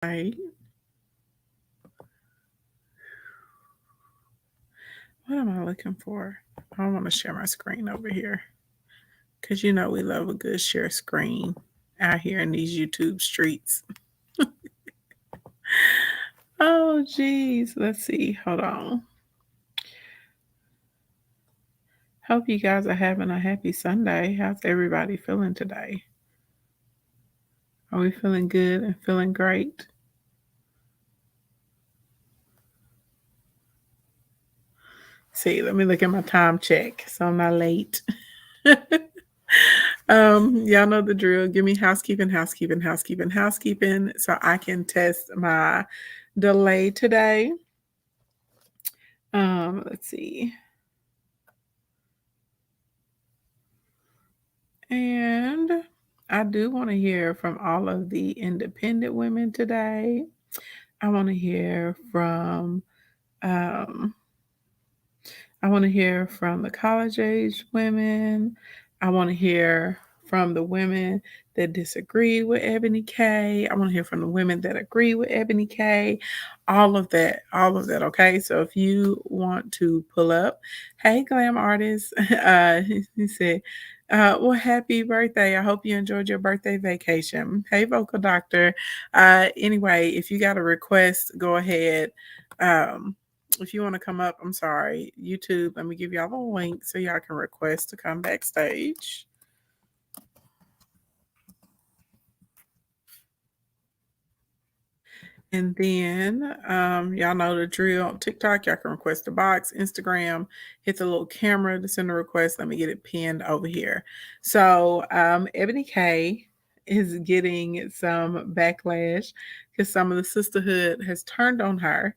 Right. What am I looking for? I want to share my screen over here because we love a good share screen out here in these YouTube streets. Oh, geez. Let's see. Hold on. Hope you guys are having a happy Sunday. How's everybody feeling today? Are we feeling good and feeling great? See, let me look at my time check so I'm not late. Y'all know the drill. Give me housekeeping, housekeeping, housekeeping, housekeeping so I can test my delay today. Let's see. And I do want to hear from all of the independent women today. I want to hear from um I want to hear from the college age women. I want to hear from the women that disagree with Ebony K. I want to hear from the women that agree with Ebony K. All of that, all of that. Okay. So if you want to pull up, hey, glam artist, he said, well, happy birthday. I hope you enjoyed your birthday vacation. Hey, vocal doctor. Anyway, if you got a request, go ahead. If you want to come up, I'm sorry, YouTube, let me give y'all the link so y'all can request to come backstage. And then y'all know the drill. TikTok, y'all can request a box. Instagram, hit the little camera to send a request. Let me get it pinned over here. So Ebony K is getting some backlash because some of the sisterhood has turned on her.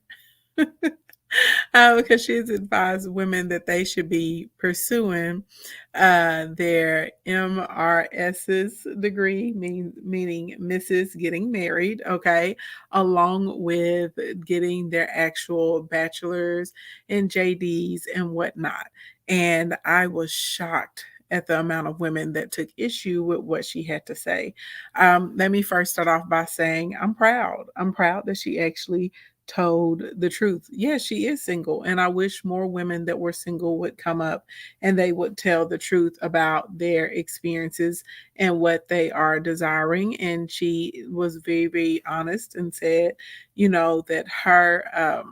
Because she's advised women that they should be pursuing their MRS's degree, meaning Mrs. Getting Married, okay, along with getting their actual bachelor's and JDs and whatnot. And I was shocked at the amount of women that took issue with what she had to say. Let me first start off by saying I'm proud. I'm proud that she actually told the truth. Yes, she is single, and I wish more women that were single would come up and they would tell the truth about their experiences and what they are desiring. And she was very, very honest and said, that her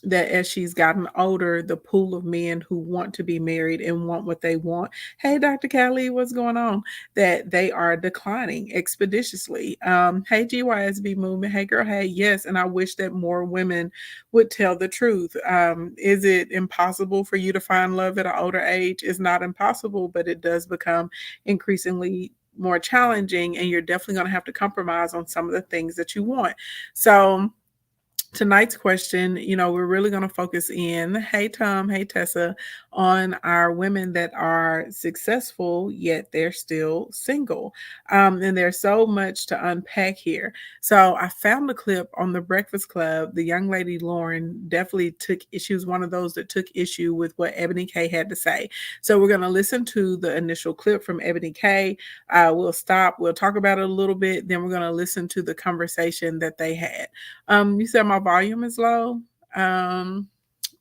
that as she's gotten older, the pool of men who want to be married and want what they want. Hey, Dr. Callie, what's going on? That they are declining expeditiously. Hey, GYSB movement. Hey, girl. Hey, yes. And I wish that more women would tell the truth. Is it impossible for you to find love at an older age? It's not impossible, but it does become increasingly more challenging, and you're definitely going to have to compromise on some of the things that you want. So, tonight's question, we're really going to focus in, hey Tom, hey Tessa, on our women that are successful, yet they're still single. And there's so much to unpack here. So I found a clip on the Breakfast Club. The young lady, Lauren, definitely she was one of those that took issue with what Ebony K had to say. So we're going to listen to the initial clip from Ebony K. We'll stop, we'll talk about it a little bit, then we're going to listen to the conversation that they had. You said my volume is low.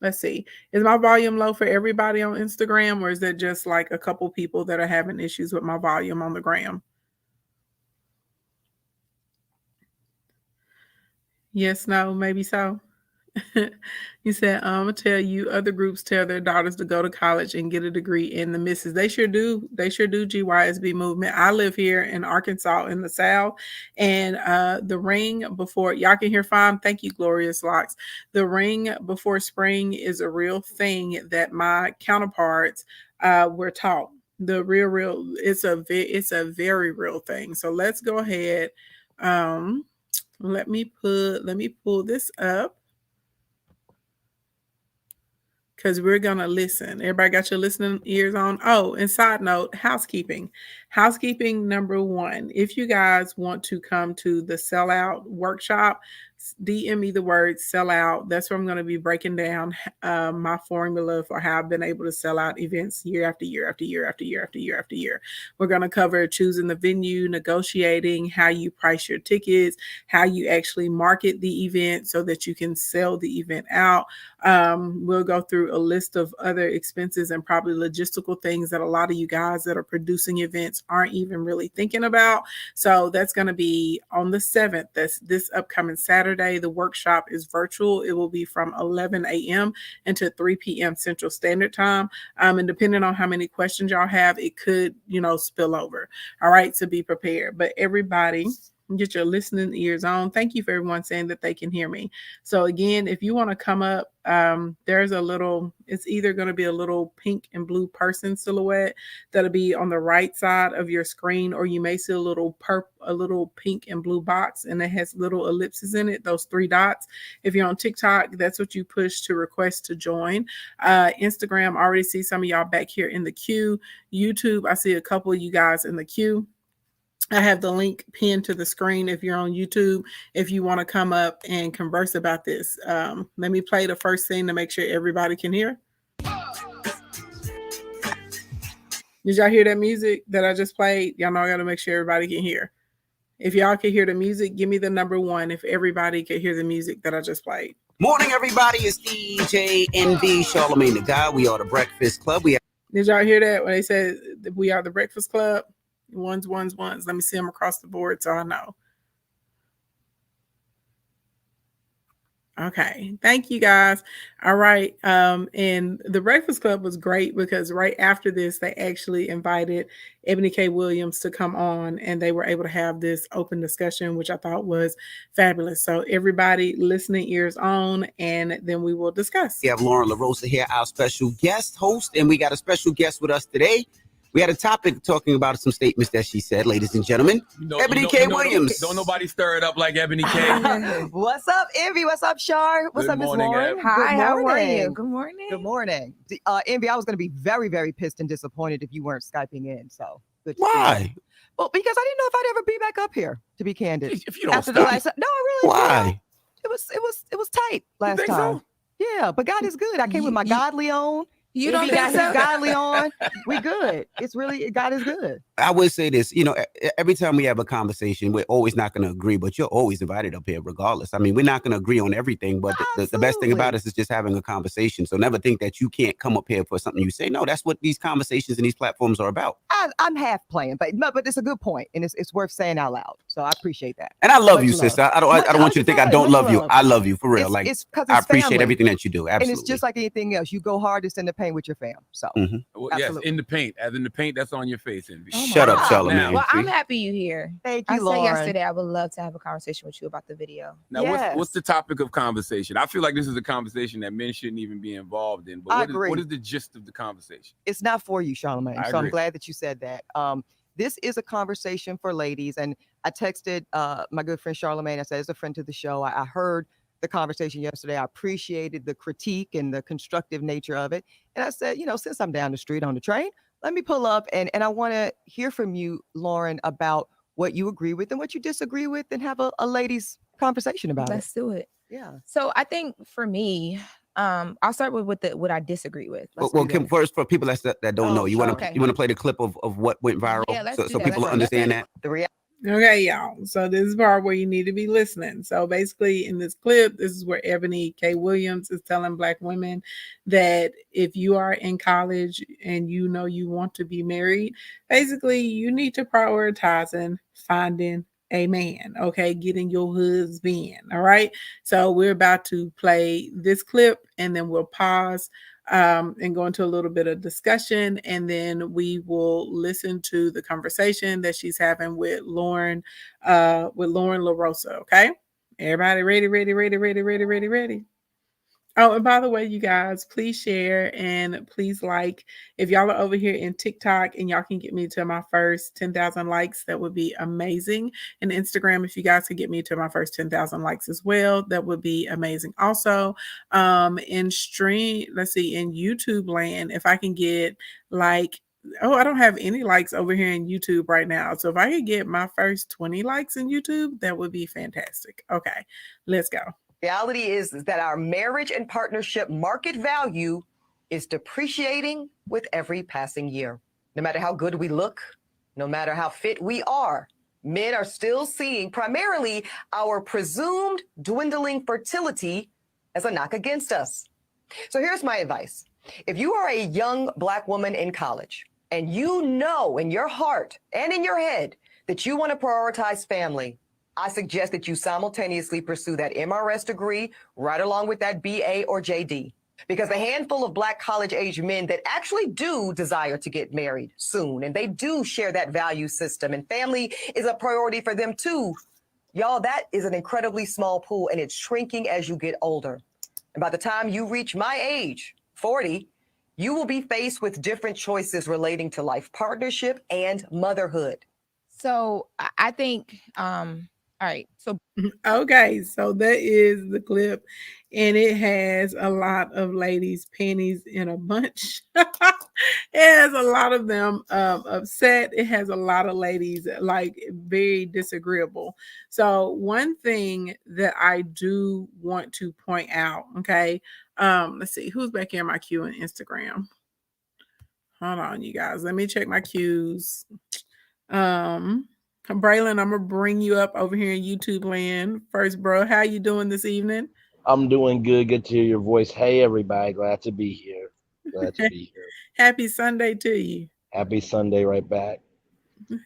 Let's see. Is my volume low for everybody on Instagram, or is it just like a couple people that are having issues with my volume on the gram? Yes, no, maybe so. You said, I'm gonna tell you other groups tell their daughters to go to college and get a degree in the misses. They sure do. They sure do, GYSB movement. I live here in Arkansas in the South, and the ring before y'all can hear fine. Thank you, Glorious Locks. The ring before spring is a real thing that my counterparts were taught. The real it's a very real thing. So let's go ahead. Um, let me pull this up because we're gonna listen. Everybody got your listening ears on. Oh, and side note, housekeeping. Housekeeping number one. If you guys want to come to the sellout workshop, DM me the word sell out. That's where I'm going to be breaking down my formula for how I've been able to sell out events year after year after year after year after year after year. We're going to cover choosing the venue, negotiating, how you price your tickets, how you actually market the event so that you can sell the event out. We'll go through a list of other expenses and probably logistical things that a lot of you guys that are producing events aren't even really thinking about. So that's going to be on the 7th. That's this upcoming Saturday. The workshop is virtual. It will be from 11 a.m. until 3 p.m. Central Standard Time. And depending on how many questions y'all have, it could, spill over. All right, so be prepared. But everybody, get your listening ears on. Thank you for everyone saying that they can hear me. So again, if you want to come up, there's it's either going to be a little pink and blue person silhouette that'll be on the right side of your screen, or you may see a little pink and blue box, and it has little ellipses in it, those 3 dots. If you're on TikTok, that's what you push to request to join. Instagram, I already see some of y'all back here in the queue. YouTube, I see a couple of you guys in the queue. I have the link pinned to the screen if you're on YouTube, if you want to come up and converse about this. Let me play the first thing to make sure everybody can hear. Did y'all hear that music that I just played? Y'all know I got to make sure everybody can hear. If y'all can hear the music, give me the number 1 if everybody can hear the music that I just played. Morning, everybody. It's DJ Envy, Charlamagne the God. We are the Breakfast Club. Did y'all hear that when they said we are the Breakfast Club? Ones. Let me see them across the board so I know. Okay. Thank you, guys. All right. And the Breakfast Club was great because right after this, they actually invited Ebony K. Williams to come on, and they were able to have this open discussion, which I thought was fabulous. So everybody listening ears on, and then we will discuss. We have Lauren LaRosa here, our special guest host, and we got a special guest with us today. We had a topic talking about some statements that she said, ladies and gentlemen. Ebony K. Williams. Don't nobody stir it up like Ebony K. What's up, Envy? What's up, Shar? What's up, Miss Lauren? Hi, how are you? Good morning. Good morning. Envy, I was going to be very, very pissed and disappointed if you weren't Skyping in. So good. Why? Well, because I didn't know if I'd ever be back up here, to be candid. If you don't After the last, no, I really. Why? It was tight last think time. So? Yeah, but God is good. I came with my godly on. You don't got think so? his godly on. We good. It's really, God is good. I would say this, every time we have a conversation, we're always not going to agree, but you're always invited up here regardless. I mean, we're not going to agree on everything, but the best thing about us is just having a conversation. So never think that you can't come up here for something you say. No, that's what these conversations and these platforms are about. I'm half playing, but it's a good point, and it's worth saying out loud. So I appreciate that. And I love you, sister. I don't want you to think I don't love you. I love you for real. It's I appreciate family. everything that you do. Absolutely. And it's just like anything else. You go hardest in the paint with your fam. So Well, yes, in the paint. As in the paint that's on your face, Envy. Shut up, Charlamagne. Well, I'm happy you're here. Thank you, I Lauren. said yesterday I would love to have a conversation with you about the video. Now, what's the topic of conversation? I feel like this is a conversation that men shouldn't even be involved in. But what is the gist of the conversation? It's not for you, Charlamagne. I So I'm agree. glad that you said that. This is a conversation for ladies. And I texted my good friend Charlamagne. I said, as a friend to the show, I heard the conversation yesterday. I appreciated the critique and the constructive nature of it. And I said, since I'm down the street on the train, let me pull up and I want to hear from you, Lauren, about what you agree with and what you disagree with, and have a ladies conversation about it. Let's do it. Yeah. So I think for me, I'll start with what I disagree with. Well, Kim, first for people that don't know, you want to okay. you want to play the clip of what went viral, Yeah, let's do so that. people Let's- understand that. The reality. Okay, y'all. So this is the part where you need to be listening. So basically in this clip, this is where Ebony K. Williams is telling Black women that if you are in college and you know you want to be married, basically you need to prioritize and finding a man, okay, getting your husband. All right. So we're about to play this clip and then we'll pause and go into a little bit of discussion, and then we will listen to the conversation that she's having with Lauren LaRosa. Okay, everybody ready? Oh, and by the way, you guys, please share and please like. If y'all are over here in TikTok and y'all can get me to my first 10,000 likes, that would be amazing. And Instagram, if you guys could get me to my first 10,000 likes as well, that would be amazing. Also, in YouTube land, if I can get like Oh, I don't have any likes over here in YouTube right now. So if I could get my first 20 likes in YouTube, that would be fantastic. Okay, let's go. Reality is that our marriage and partnership market value is depreciating with every passing year. No matter how good we look, no matter how fit we are, men are still seeing primarily our presumed dwindling fertility as a knock against us. So here's my advice. If you are a young Black woman in college and you know in your heart and in your head that you want to prioritize family, I suggest that you simultaneously pursue that MRS degree right along with that BA or JD. Because the handful of Black college-age men that actually do desire to get married soon, and they do share that value system, and family is a priority for them too, y'all, that is an incredibly small pool, and it's shrinking as you get older. And by the time you reach my age, 40, you will be faced with different choices relating to life partnership and motherhood. So I think, all right. So Okay, so that is the clip, and it has a lot of ladies' panties in a bunch. It has a lot of them upset. It has a lot of ladies like very disagreeable. So one thing that I do want to point out, okay, let's see who's back in my queue on Instagram. Hold on, you guys. Let me check my queues. Braylon, I'm gonna bring you up over here in YouTube land first, bro. How you doing this evening? I'm doing good. Good to hear your voice. Hey, everybody. Glad to be here. Glad to be here. Happy Sunday to you. Happy Sunday right back.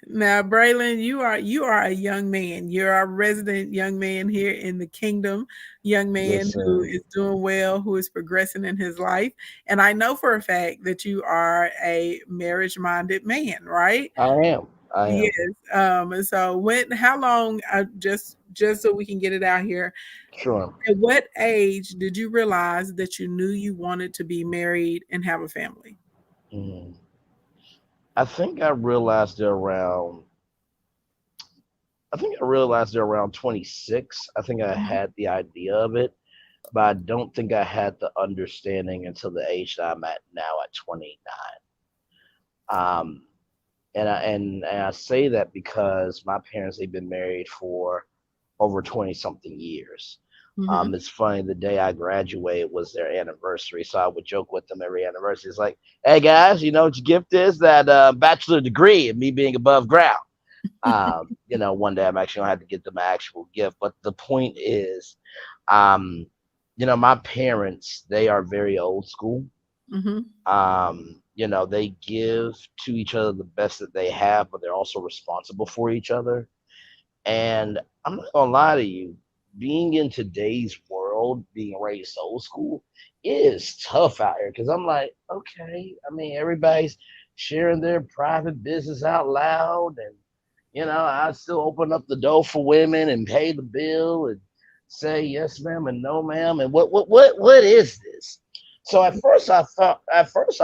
Now, Braylon, you are a young man. You're a resident young man here in the kingdom, young man who is doing well, who is progressing in his life. And I know for a fact that you are a marriage-minded man, right? I am. Yes. So how long, just so we can get it out here. Sure. At what age did you realize that you knew you wanted to be married and have a family? I think I realized it around 26. I think I had the idea of it, but I don't think I had the understanding until the age that I'm at now at 29. And I say that because my parents, they've been married for over 20 something years. It's funny, the day I graduated was their anniversary, so I would joke with them every anniversary. It's like, hey guys, you know what your gift is? That bachelor degree and me being above ground. One day I'm actually gonna have to get them an actual gift. But the point is, my parents, they are very old school. They give to each other the best that they have, but they're also responsible for each other. And I'm not gonna lie to you, being in today's world, being raised old school, is tough out here. Because I'm like, okay, I mean, everybody's sharing their private business out loud, and I still open up the door for women and pay the bill and say yes ma'am and no ma'am, and what is this? So at first I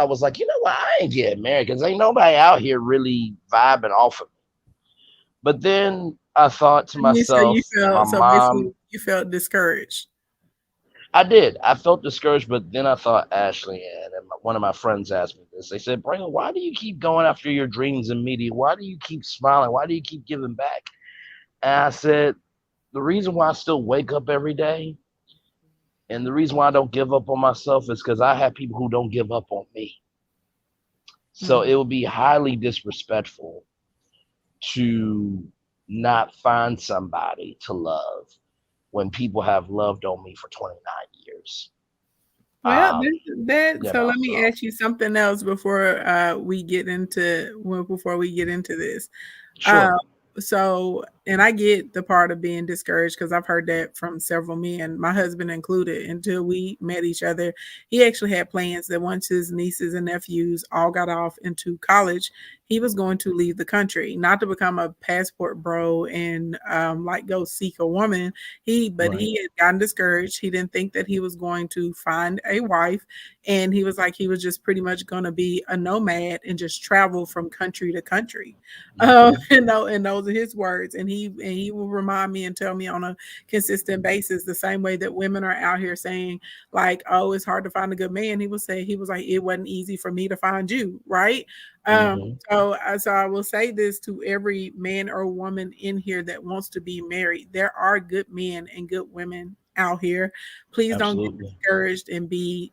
was like, you know what, I ain't getting married because ain't nobody out here really vibing off of me. But then I thought to myself, you felt discouraged. I did. I felt discouraged, but then I thought, Ashley, and one of my friends asked me this. They said, Braylon, why do you keep going after your dreams in media? Why do you keep smiling? Why do you keep giving back? And I said, the reason why I still wake up every day and the reason why I don't give up on myself is because I have people who don't give up on me. So it would be highly disrespectful to not find somebody to love when people have loved on me for 29 years. Well, so let me ask you something else before we get into this. Sure. And I get the part of being discouraged because I've heard that from several men, my husband included. Until we met each other, he actually had plans that once his nieces and nephews all got off into college, he was going to leave the country, not to become a passport bro and go seek a woman. He had gotten discouraged. He didn't think that he was going to find a wife, and he was like, he was just pretty much going to be a nomad and just travel from country to country. And those are his words. And he will remind me and tell me on a consistent basis, the same way that women are out here saying like, oh, it's hard to find a good man. He was like, it wasn't easy for me to find you, right? So I will say this to every man or woman in here that wants to be married. There are good men and good women out here. Please don't get discouraged and be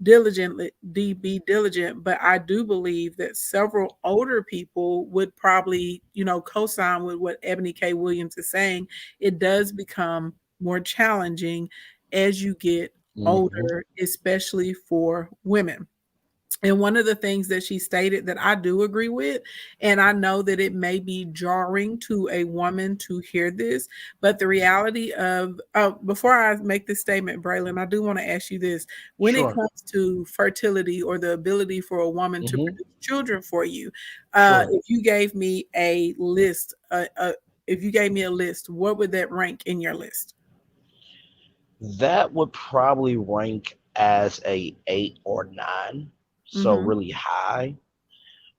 diligent. But I do believe that several older people would probably, co-sign with what Ebony K. Williams is saying. It does become more challenging as you get older, especially for women. And one of the things that she stated that I do agree with, and I know that it may be jarring to a woman to hear this, but the reality of, before I make this statement, Braylon, I do want to ask you this. When it comes to fertility or the ability for a woman to produce children for you, if you gave me a list, what would that rank in your list? That would probably rank as a 8 or 9. So really high.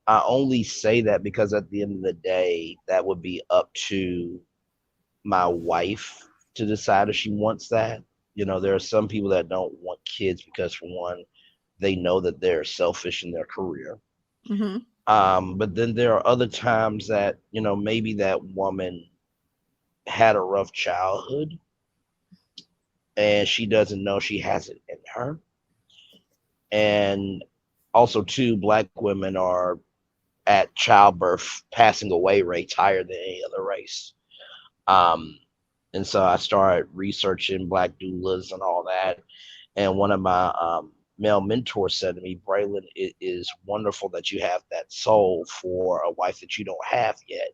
I only say that because at the end of the day, that would be up to my wife to decide if she wants that. There are some people that don't want kids because, for one, they know that they're selfish in their career. But then there are other times that, maybe that woman had a rough childhood and she doesn't know she has it in her. And also, too, Black women are at childbirth passing away rates higher than any other race. And so I started researching Black doulas and all that. And one of my male mentors said to me, Braylon, it is wonderful that you have that soul for a wife that you don't have yet.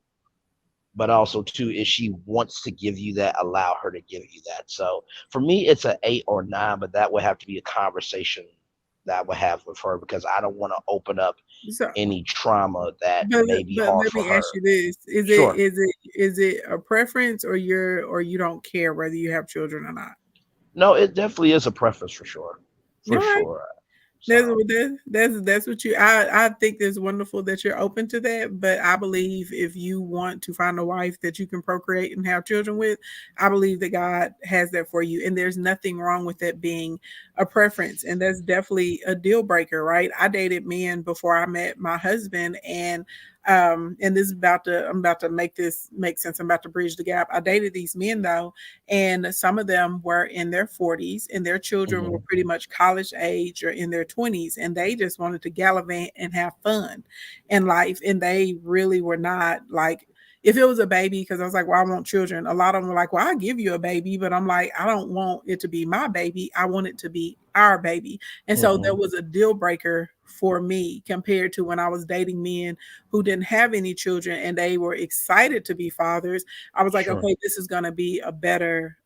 But also, too, if she wants to give you that, allow her to give you that. So for me, it's an 8 or 9, but that would have to be a conversation that I would have with her, because I don't want to open up any trauma that may be hard for her. Let me ask you this: is it a preference, or you don't care whether you have children or not? No, it definitely is a preference for sure. For sure. That's what I think it's wonderful that you're open to that. But I believe if you want to find a wife that you can procreate and have children with, I believe that God has that for you. And there's nothing wrong with that being a preference. And that's definitely a deal breaker, right? I dated men before I met my husband, and this is I'm about to make this make sense. I'm about to bridge the gap. I dated these men though, and some of them were in their 40s and their children were pretty much college age or in their 20s, and they just wanted to gallivant and have fun in life. And they really were not like, if it was a baby, because I was like, well, I want children. A lot of them were like, well, I'll give you a baby, but I'm like, I don't want it to be my baby. I want it to be our baby. And so there was a deal breaker for me compared to when I was dating men who didn't have any children and they were excited to be fathers. I was like, okay, this is going to be a better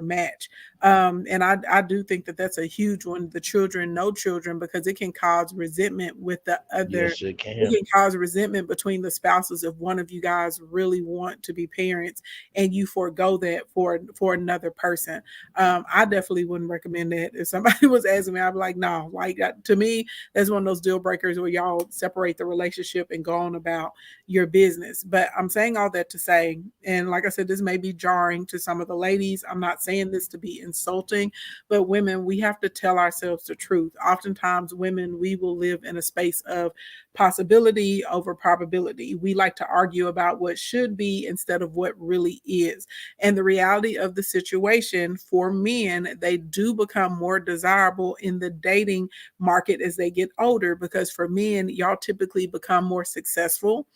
match. And I do think that that's a huge one, the children, no children, because it can cause resentment with the other. Yes, it can. It can cause resentment between the spouses if one of you guys really want to be parents and you forego that for another person. I definitely wouldn't recommend that. If somebody was asking me, I'd be like, no, like to me, that's one of those deal breakers where y'all separate the relationship and go on about your business. But I'm saying all that to say, and like I said, this may be jarring to some of the ladies. I'm not saying this to be insulting, but women, we have to tell ourselves the truth. Oftentimes women, we will live in a space of possibility over probability. We like to argue about what should be instead of what really is. And the reality of the situation for men, they do become more desirable in the dating market as they get older, because for men, y'all typically become more successful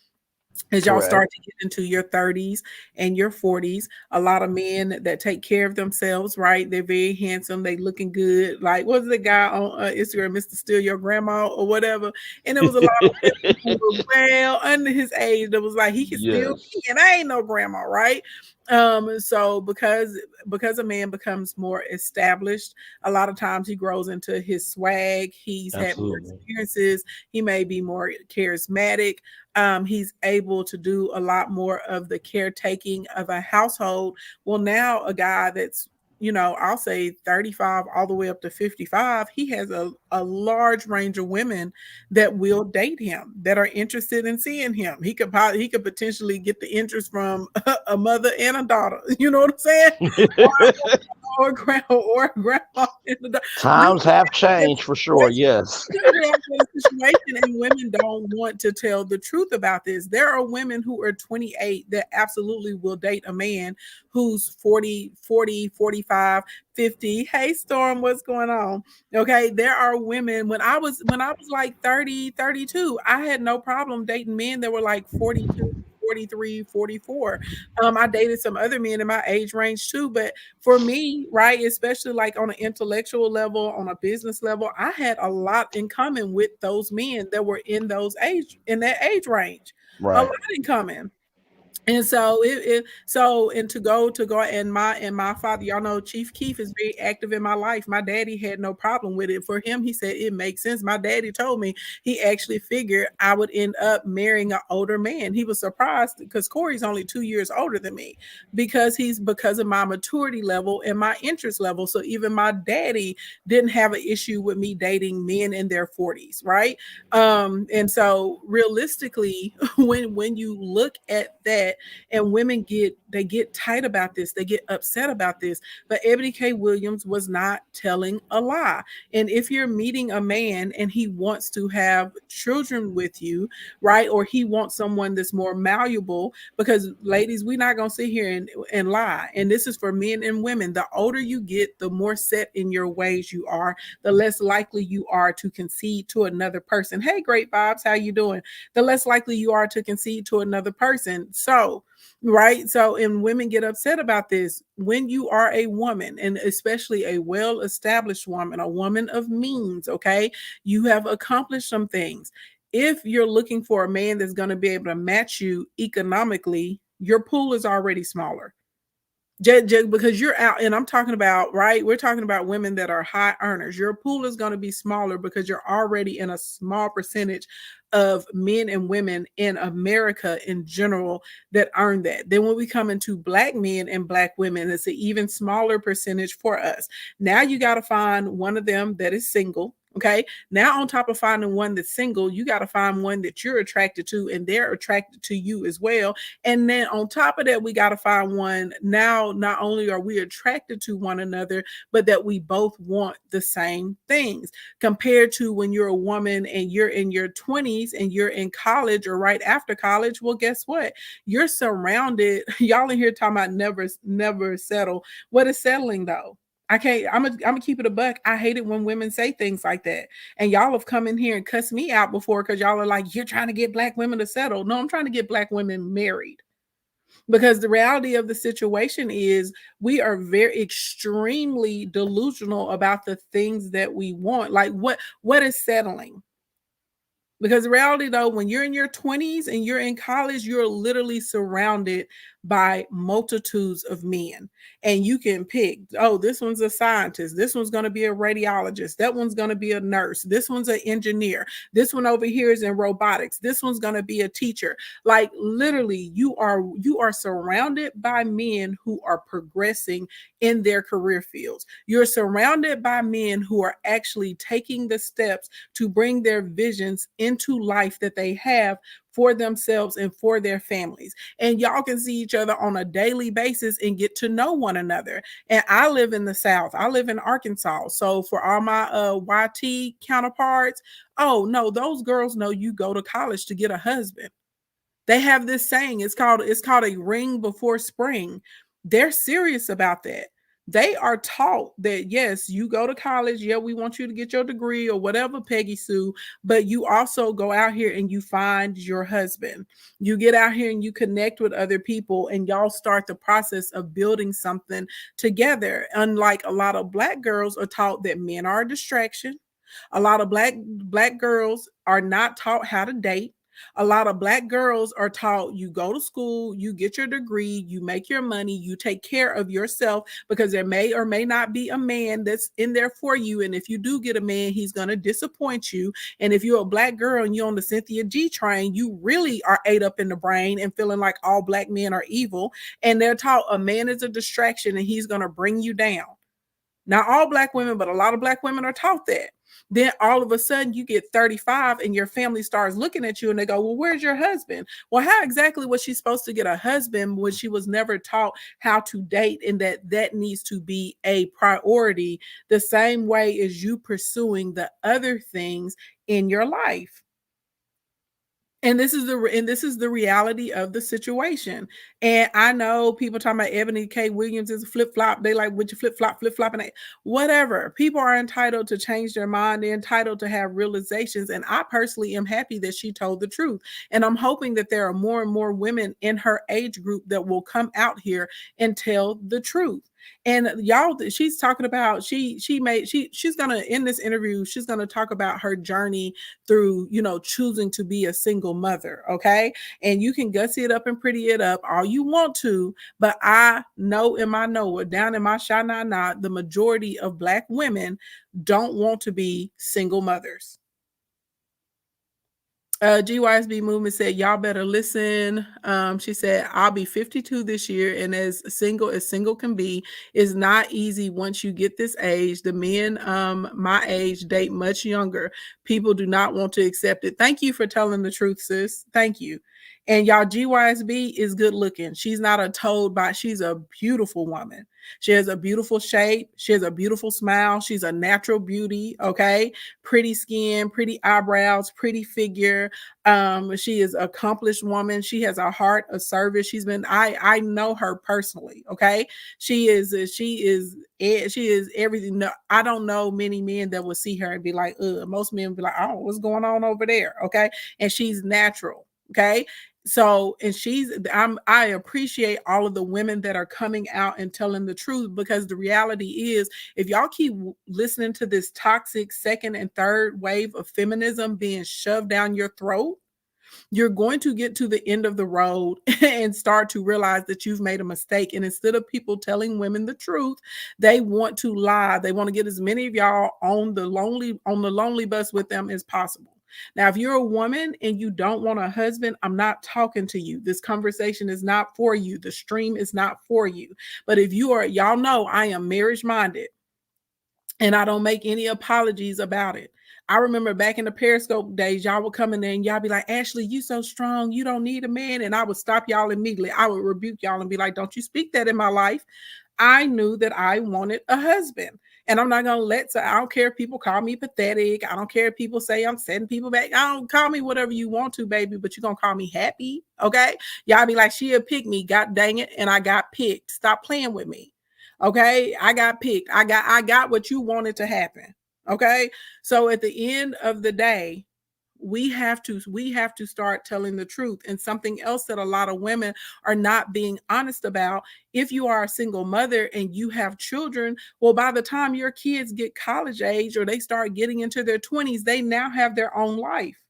as y'all start to get into your 30s and your 40s. A lot of men that take care of themselves, right? They're very handsome. They looking good. Like, what's the guy on Instagram, Mr. Steal Your Grandma or whatever? And it was a lot of men who were well under his age that was like, he can still be, and I ain't no grandma, right? So because a man becomes more established, a lot of times he grows into his swag. He's had more experiences. He may be more charismatic. He's able to do a lot more of the caretaking of a household. Well, now a guy that's you know, I'll say 35 all the way up to 55, he has a large range of women that will date him, that are interested in seeing him. He could potentially get the interest from a mother and a daughter. You know what I'm saying? or grandma and the daughter. Times have changed for sure. Yes. Situation, and women don't want to tell the truth about this. There are women who are 28 that absolutely will date a man who's 40, 45, 50. Hey Storm, what's going on? Okay, there are women, when I was like 30, 32, I had no problem dating men that were like 42, 43, 44. I dated some other men in my age range too, but for me, right, especially like on an intellectual level, on a business level, I had a lot in common with those men that were in that age range. Right. A lot in common. And so to go and my father, y'all know Chief Keef is very active in my life. My daddy had no problem with it. For him, he said it makes sense. My daddy told me he actually figured I would end up marrying an older man. He was surprised because Corey's only 2 years older than me, because of my maturity level and my interest level. So even my daddy didn't have an issue with me dating men in their 40s, right? And so realistically, when you look at that, and women get tight about this, they get upset about this. But Ebony K. Williams was not telling a lie. And if you're meeting a man and he wants to have children with you, right, or he wants someone that's more malleable, because ladies, we're not gonna sit here and lie. And this is for men and women. The older you get, the more set in your ways you are, the less likely you are to concede to another person. Hey, great vibes, how you doing? The less likely you are to concede to another person. So, right. So, and women get upset about this. When you are a woman, and especially a well-established woman, a woman of means, okay, you have accomplished some things. If you're looking for a man that's going to be able to match you economically, your pool is already smaller. Just because you're out, and I'm talking about, right, we're talking about women that are high earners. Your pool is going to be smaller because you're already in a small percentage of men and women in America in general that earn that. Then when we come into Black men and Black women, it's an even smaller percentage for us. Now you got to find one of them that is single. Okay. Now, on top of finding one that's single, you got to find one that you're attracted to and they're attracted to you as well. And then on top of that, we got to find one. Now, not only are we attracted to one another, but that we both want the same things, compared to when you're a woman and you're in your 20s and you're in college or right after college. Well, guess what? You're surrounded. Y'all in here talking about never settle. What is settling though? I'm gonna keep it a buck. I hate it when women say things like that. And y'all have come in here and cussed me out before because y'all are like, you're trying to get Black women to settle. No, I'm trying to get Black women married. Because the reality of the situation is we are very extremely delusional about the things that we want. Like what is settling? Because the reality though, when you're in your 20s and you're in college, you're literally surrounded by multitudes of men, and you can pick, oh, this one's a scientist, this one's going to be a radiologist, that one's going to be a nurse, this one's an engineer, this one over here is in robotics, this one's going to be a teacher. Like literally you are surrounded by men who are progressing in their career fields. You're surrounded by men who are actually taking the steps to bring their visions into life that they have for themselves and for their families. And y'all can see each other on a daily basis and get to know one another. And I live in the South. I live in Arkansas. So for all my YT counterparts, oh no, those girls know you go to college to get a husband. They have this saying, it's called a ring before spring. They're serious about that. They are taught that, yes, you go to college. Yeah, we want you to get your degree or whatever, Peggy Sue, but you also go out here and you find your husband. You get out here and you connect with other people and y'all start the process of building something together. Unlike a lot of Black girls are taught that men are a distraction. A lot of black girls are not taught how to date. A lot of Black girls are taught you go to school, you get your degree, you make your money, you take care of yourself, because there may or may not be a man that's in there for you. And if you do get a man, he's going to disappoint you. And if you're a Black girl and you're on the Cynthia G train, you really are ate up in the brain and feeling like all Black men are evil. And they're taught a man is a distraction and he's going to bring you down. Not all Black women, but a lot of Black women are taught that. Then all of a sudden you get 35 and your family starts looking at you and they go, well, where's your husband? Well, how exactly was she supposed to get a husband when she was never taught how to date, and that needs to be a priority the same way as you pursuing the other things in your life? And this is the reality of the situation. And I know people talking about Ebony K. Williams is a flip-flop. They like, would you flip-flop, and whatever. People are entitled to change their mind. They're entitled to have realizations. And I personally am happy that she told the truth. And I'm hoping that there are more and more women in her age group that will come out here and tell the truth. And y'all, she's talking about, she's gonna, in this interview, she's gonna talk about her journey through, choosing to be a single mother. Okay. And you can gussy it up and pretty it up all you want to, but I know in my Noah, down in my Sha-na-na, the majority of Black women don't want to be single mothers. GYSB Movement said, y'all better listen. She said, I'll be 52 this year, and as single can be, is not easy once you get this age. The men my age date much younger. People do not want to accept it. Thank you for telling the truth, sis. Thank you. And y'all, GYSB is good looking. She's not a toad bot. She's a beautiful woman. She has a beautiful shape. She has a beautiful smile. She's a natural beauty. Okay. Pretty skin, pretty eyebrows, pretty figure. She is an accomplished woman. She has a heart of service. I know her personally. Okay. She is everything. No, I don't know many men that will see her and be like, most men will be like, oh, what's going on over there? Okay. And she's natural. Okay. So, and I appreciate all of the women that are coming out and telling the truth, because the reality is, if y'all keep listening to this toxic second and third wave of feminism being shoved down your throat, you're going to get to the end of the road and start to realize that you've made a mistake. And instead of people telling women the truth, they want to lie. They want to get as many of y'all on the lonely bus with them as possible. Now, if you're a woman and you don't want a husband, I'm not talking to you. This conversation is not for you. The stream is not for you. But if you are, y'all know I am marriage minded and I don't make any apologies about it. I remember back in the Periscope days, y'all would come in there and y'all be like, Ashley, you so strong. You don't need a man. And I would stop y'all immediately. I would rebuke y'all and be like, don't you speak that in my life. I knew that I wanted a husband. And I'm not going to I don't care if people call me pathetic. I don't care if people say I'm setting people back. I don't, call me whatever you want to, baby, but you're going to call me happy. Okay. Y'all be like, she'll pick me. God dang it. And I got picked. Stop playing with me. Okay. I got picked. I got what you wanted to happen. Okay. So at the end of the day, we have to start telling the truth. And something else that a lot of women are not being honest about, if you are a single mother and you have children, well, by the time your kids get college age or they start getting into their 20s, they now have their own life.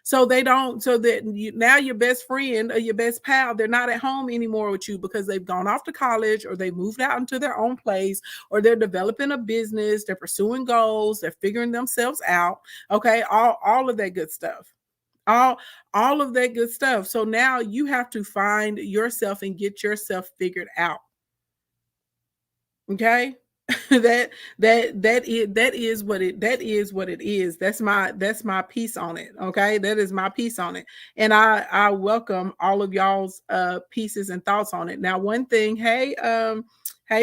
So now your best friend or your best pal, they're not at home anymore with you because they've gone off to college or they moved out into their own place, or they're developing a business, they're pursuing goals, they're figuring themselves out. Okay. All of that good stuff. All of that good stuff. So now you have to find yourself and get yourself figured out. Okay. that is what it is. That's my piece on it. Okay. That is my piece on it. And I welcome all of y'all's pieces and thoughts on it. Now, one thing, hey,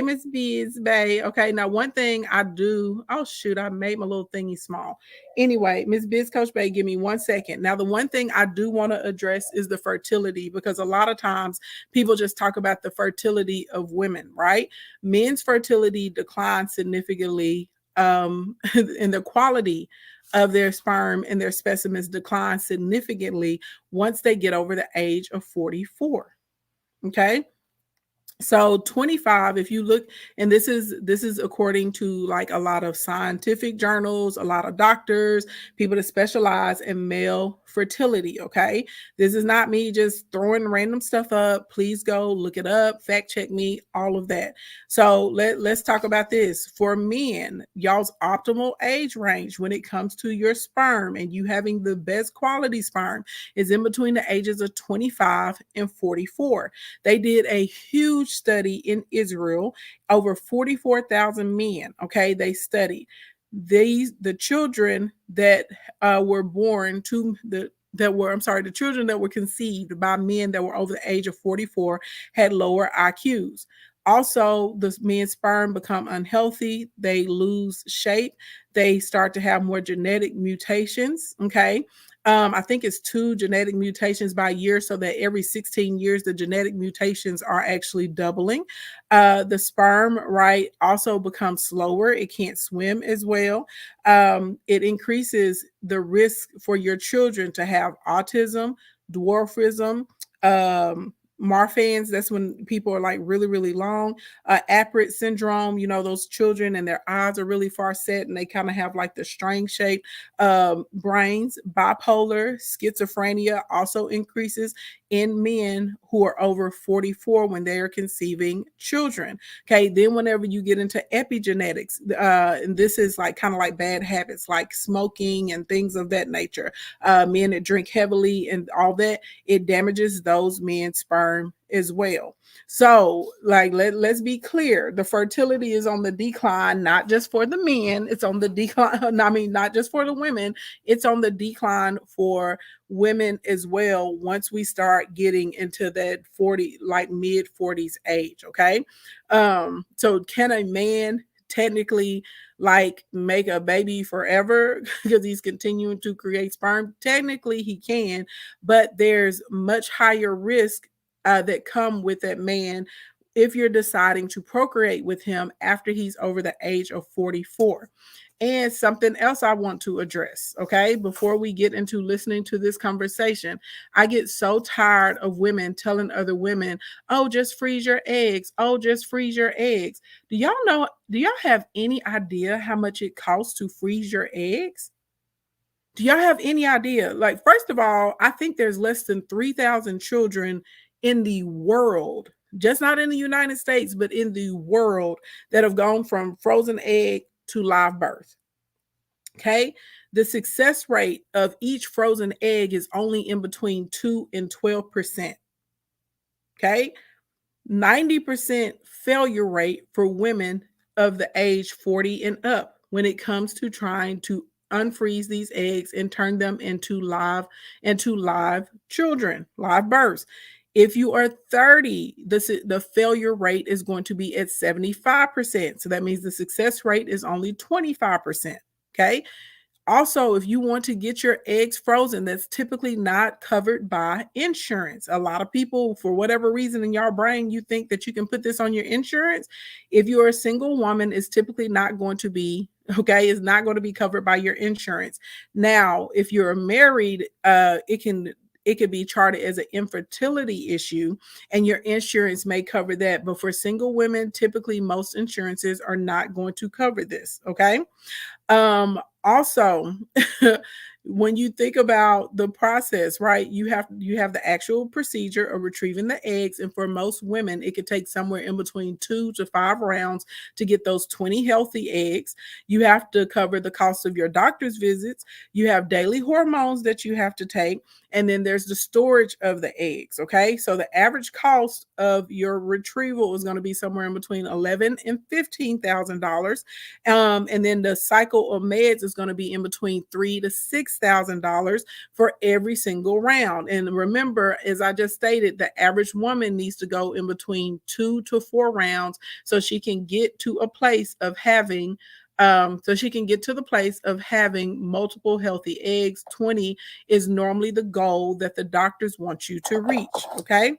Miss Biz Bay. Okay, now one thing I do, oh shoot, I made my little thingy small. Anyway, Miss Biz Coach Bay, give me 1 second. Now, the one thing I do want to address is the fertility, because a lot of times people just talk about the fertility of women, right? Men's fertility declines significantly, and the quality of their sperm and their specimens decline significantly once they get over the age of 44. Okay. So 25, if you look, and this is according to like a lot of scientific journals, a lot of doctors, people that specialize in male fertility. Okay. This is not me just throwing random stuff up. Please go look it up, fact check me, all of that. So let's talk about this. For men, y'all's optimal age range when it comes to your sperm and you having the best quality sperm is in between the ages of 25 and 44. They did a huge study in Israel, over 44,000 men. Okay, they studied the children that were born to the children that were conceived by men that were over the age of 44 had lower IQs. Also, the men's sperm become unhealthy. They lose shape. They start to have more genetic mutations. Okay. I think it's 2 genetic mutations by year, so that every 16 years, the genetic mutations are actually doubling. The sperm, right, also becomes slower. It can't swim as well. It increases the risk for your children to have autism, dwarfism, Marfan's, that's when people are like really, really long. Apert syndrome, you know, those children and their eyes are really far set and they kind of have like the string shape. Brains, bipolar, schizophrenia also increases in men who are over 44 when they are conceiving children. Okay, then whenever you get into epigenetics, and this is like kind of like bad habits like smoking and things of that nature, men that drink heavily and all that, it damages those men's sperm as well. So like let's be clear, the fertility is on the decline, not just for the men, it's on the decline. I mean, not just for the women, it's on the decline for women as well once we start getting into that 40, like mid 40s age. Okay. So can a man technically like make a baby forever because he's continuing to create sperm? Technically he can, but there's much higher risk that come with that man if you're deciding to procreate with him after he's over the age of 44. And something else I want to address, okay, before we get into listening to this conversation, I get so tired of women telling other women, oh, just freeze your eggs. Oh, just freeze your eggs. Do y'all have any idea how much it costs to freeze your eggs? Do y'all have any idea? Like, first of all, I think there's less than 3,000 children in the world, just not in the United States, but in the world that have gone from frozen egg to live birth. Okay. The success rate of each frozen egg is only in between 2 and 12%. Okay. 90% failure rate for women of the age 40 and up when it comes to trying to unfreeze these eggs and turn them into live children, live births. If you are 30, the failure rate is going to be at 75%. So that means the success rate is only 25%. Okay. Also, if you want to get your eggs frozen, that's typically not covered by insurance. A lot of people, for whatever reason in your brain, you think that you can put this on your insurance. If you're a single woman, it's typically not going to be, okay, it's not going to be covered by your insurance. Now, if you're married, it could be charted as an infertility issue and your insurance may cover that. But for single women, typically most insurances are not going to cover this. Okay. Also, when you think about the process, right, you have the actual procedure of retrieving the eggs. And for most women, it could take somewhere in between 2 to 5 rounds to get those 20 healthy eggs. You have to cover the cost of your doctor's visits. You have daily hormones that you have to take. And then there's the storage of the eggs. Okay. So the average cost of your retrieval is going to be somewhere in between $11,000 and $15,000. And then the cycle of meds is going to be in between $3,000 to $6,000 for every single round. And remember, as I just stated, the average woman needs to go in between 2 to 4 rounds so she can get to a place of having multiple healthy eggs. 20 is normally the goal that the doctors want you to reach. Okay.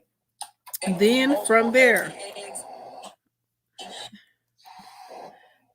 Then from there,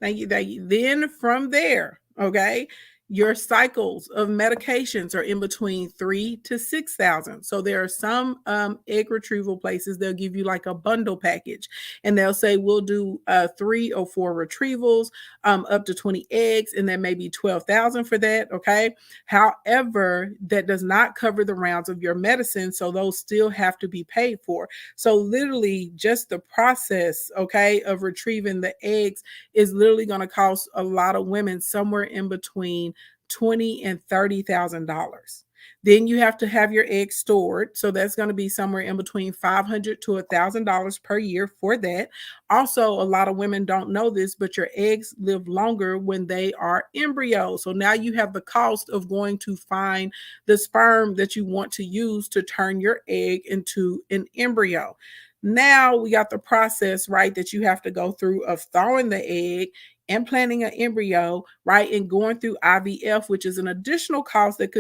thank you. Then from there, okay, your cycles of medications are in between 3,000 to 6,000. So there are some egg retrieval places, they'll give you like a bundle package, and they'll say we'll do 3 or 4 retrievals, up to 20 eggs, and then maybe 12,000 for that. Okay. However, that does not cover the rounds of your medicine, so those still have to be paid for. So literally, just the process, okay, of retrieving the eggs is literally going to cost a lot of women somewhere in between $20,000 and $30,000. Then you have to have your eggs stored. So that's going to be somewhere in between $500 to $1,000 per year for that. Also, a lot of women don't know this, but your eggs live longer when they are embryos. So now you have the cost of going to find the sperm that you want to use to turn your egg into an embryo. Now we got the process, right, that you have to go through of thawing the egg, implanting an embryo, right, and going through IVF, which is an additional cost that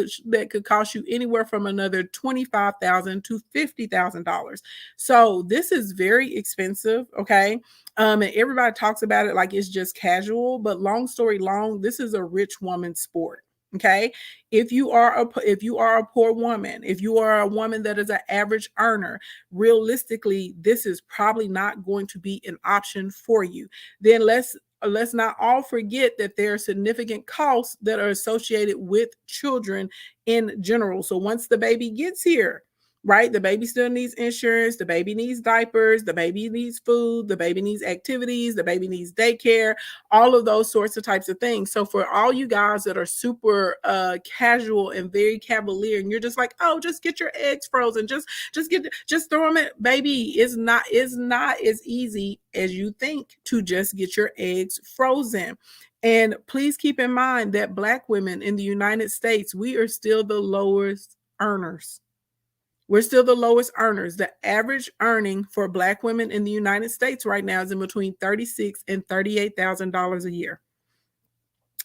could cost you anywhere from another $25,000 to $50,000. So this is very expensive, okay? And everybody talks about it like it's just casual, but long story long, this is a rich woman's sport. Okay. If you are a poor woman, if you are a woman that is an average earner, realistically, this is probably not going to be an option for you. Then let's not all forget that there are significant costs that are associated with children in general. So once the baby gets here, right, the baby still needs insurance, the baby needs diapers, the baby needs food, the baby needs activities, the baby needs daycare, all of those sorts of types of things. So for all you guys that are super casual and very cavalier, and you're just like, oh, just get your eggs frozen, just throw them in, baby, it's not as easy as you think to just get your eggs frozen. And please keep in mind that Black women in the United States, we are still the lowest earners. We're still the lowest earners. The average earning for Black women in the United States right now is in between $36,000 and $38,000 a year.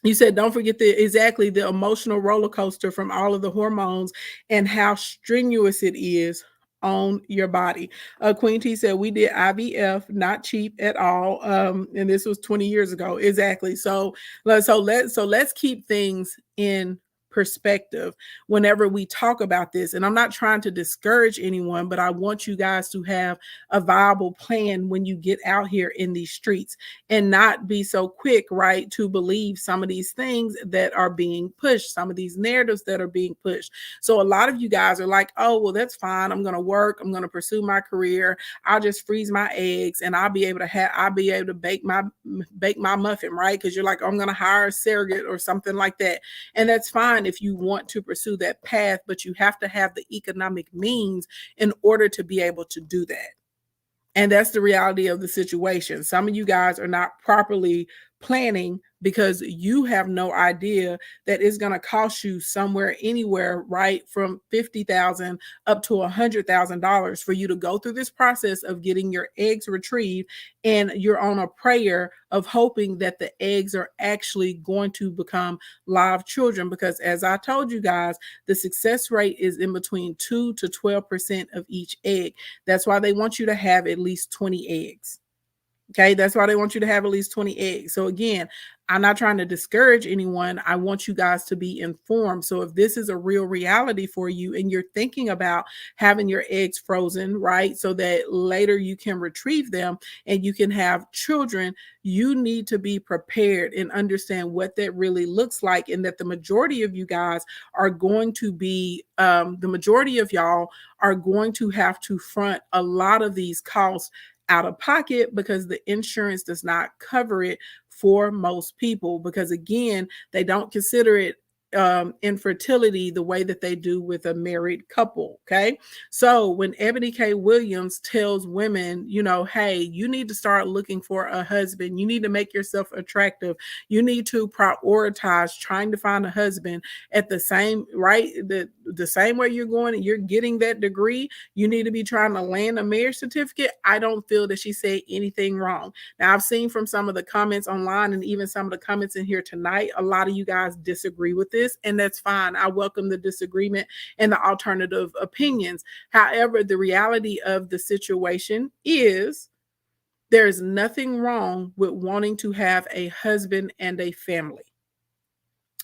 You said, don't forget the emotional roller coaster from all of the hormones and how strenuous it is on your body. Queen T said, we did IVF, not cheap at all. And this was 20 years ago. Exactly. So let's keep things in perspective whenever we talk about this. And I'm not trying to discourage anyone, but I want you guys to have a viable plan when you get out here in these streets and not be so quick, right, to believe some of these things that are being pushed, some of these narratives that are being pushed. So a lot of you guys are like, oh, well, that's fine. I'm going to work. I'm going to pursue my career. I'll just freeze my eggs and I'll be able to bake my muffin, right? Because you're like, oh, I'm going to hire a surrogate or something like that. And that's fine if you want to pursue that path, but you have to have the economic means in order to be able to do that. And that's the reality of the situation. Some of you guys are not properly planning because you have no idea that it's going to cost you somewhere anywhere right from $50,000 up to $100,000 for you to go through this process of getting your eggs retrieved, and you're on a prayer of hoping that the eggs are actually going to become live children, because as I told you guys, the success rate is in between 2 to 12% of each egg. That's why they want you to have at least 20 eggs. Okay, that's why they want you to have at least 20 eggs. So again, I'm not trying to discourage anyone. I want you guys to be informed. So if this is a real reality for you and you're thinking about having your eggs frozen, right, so that later you can retrieve them and you can have children, you need to be prepared and understand what that really looks like, and that the majority of you guys are going to be, the majority of y'all are going to have to front a lot of these costs out of pocket because the insurance does not cover it for most people, because again, they don't consider it infertility the way that they do with a married couple. Okay. So when Ebony K. Williams tells women, you know, hey, you need to start looking for a husband. You need to make yourself attractive. You need to prioritize trying to find a husband at the same, right? The same way you're going and you're getting that degree, you need to be trying to land a marriage certificate. I don't feel that she said anything wrong. Now, I've seen from some of the comments online and even some of the comments in here tonight, a lot of you guys disagree with this, and that's fine. I welcome the disagreement and the alternative opinions. However, the reality of the situation is there is nothing wrong with wanting to have a husband and a family.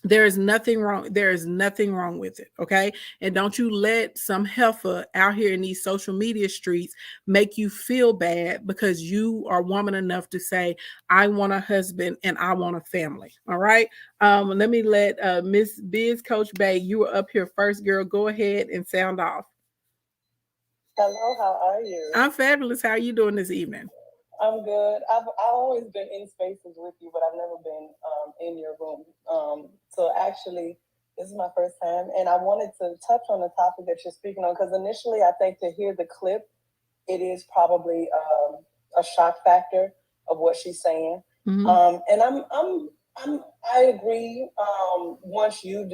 There is nothing wrong. There is nothing wrong with it. Okay. And don't you let some heifer out here in these social media streets make you feel bad because you are woman enough to say, I want a husband and I want a family. All right. Let me let Miss Biz Coach Bay, you were up here first, girl. Go ahead and sound off. Hello, how are you? I'm fabulous. How are you doing this evening? I'm good. I've always been in spaces with you, but I've never been in your room. So actually, this is my first time, and I wanted to touch on the topic that you're speaking on because initially, I think to hear the clip, it is probably a shock factor of what she's saying. Mm-hmm. And I agree. Once you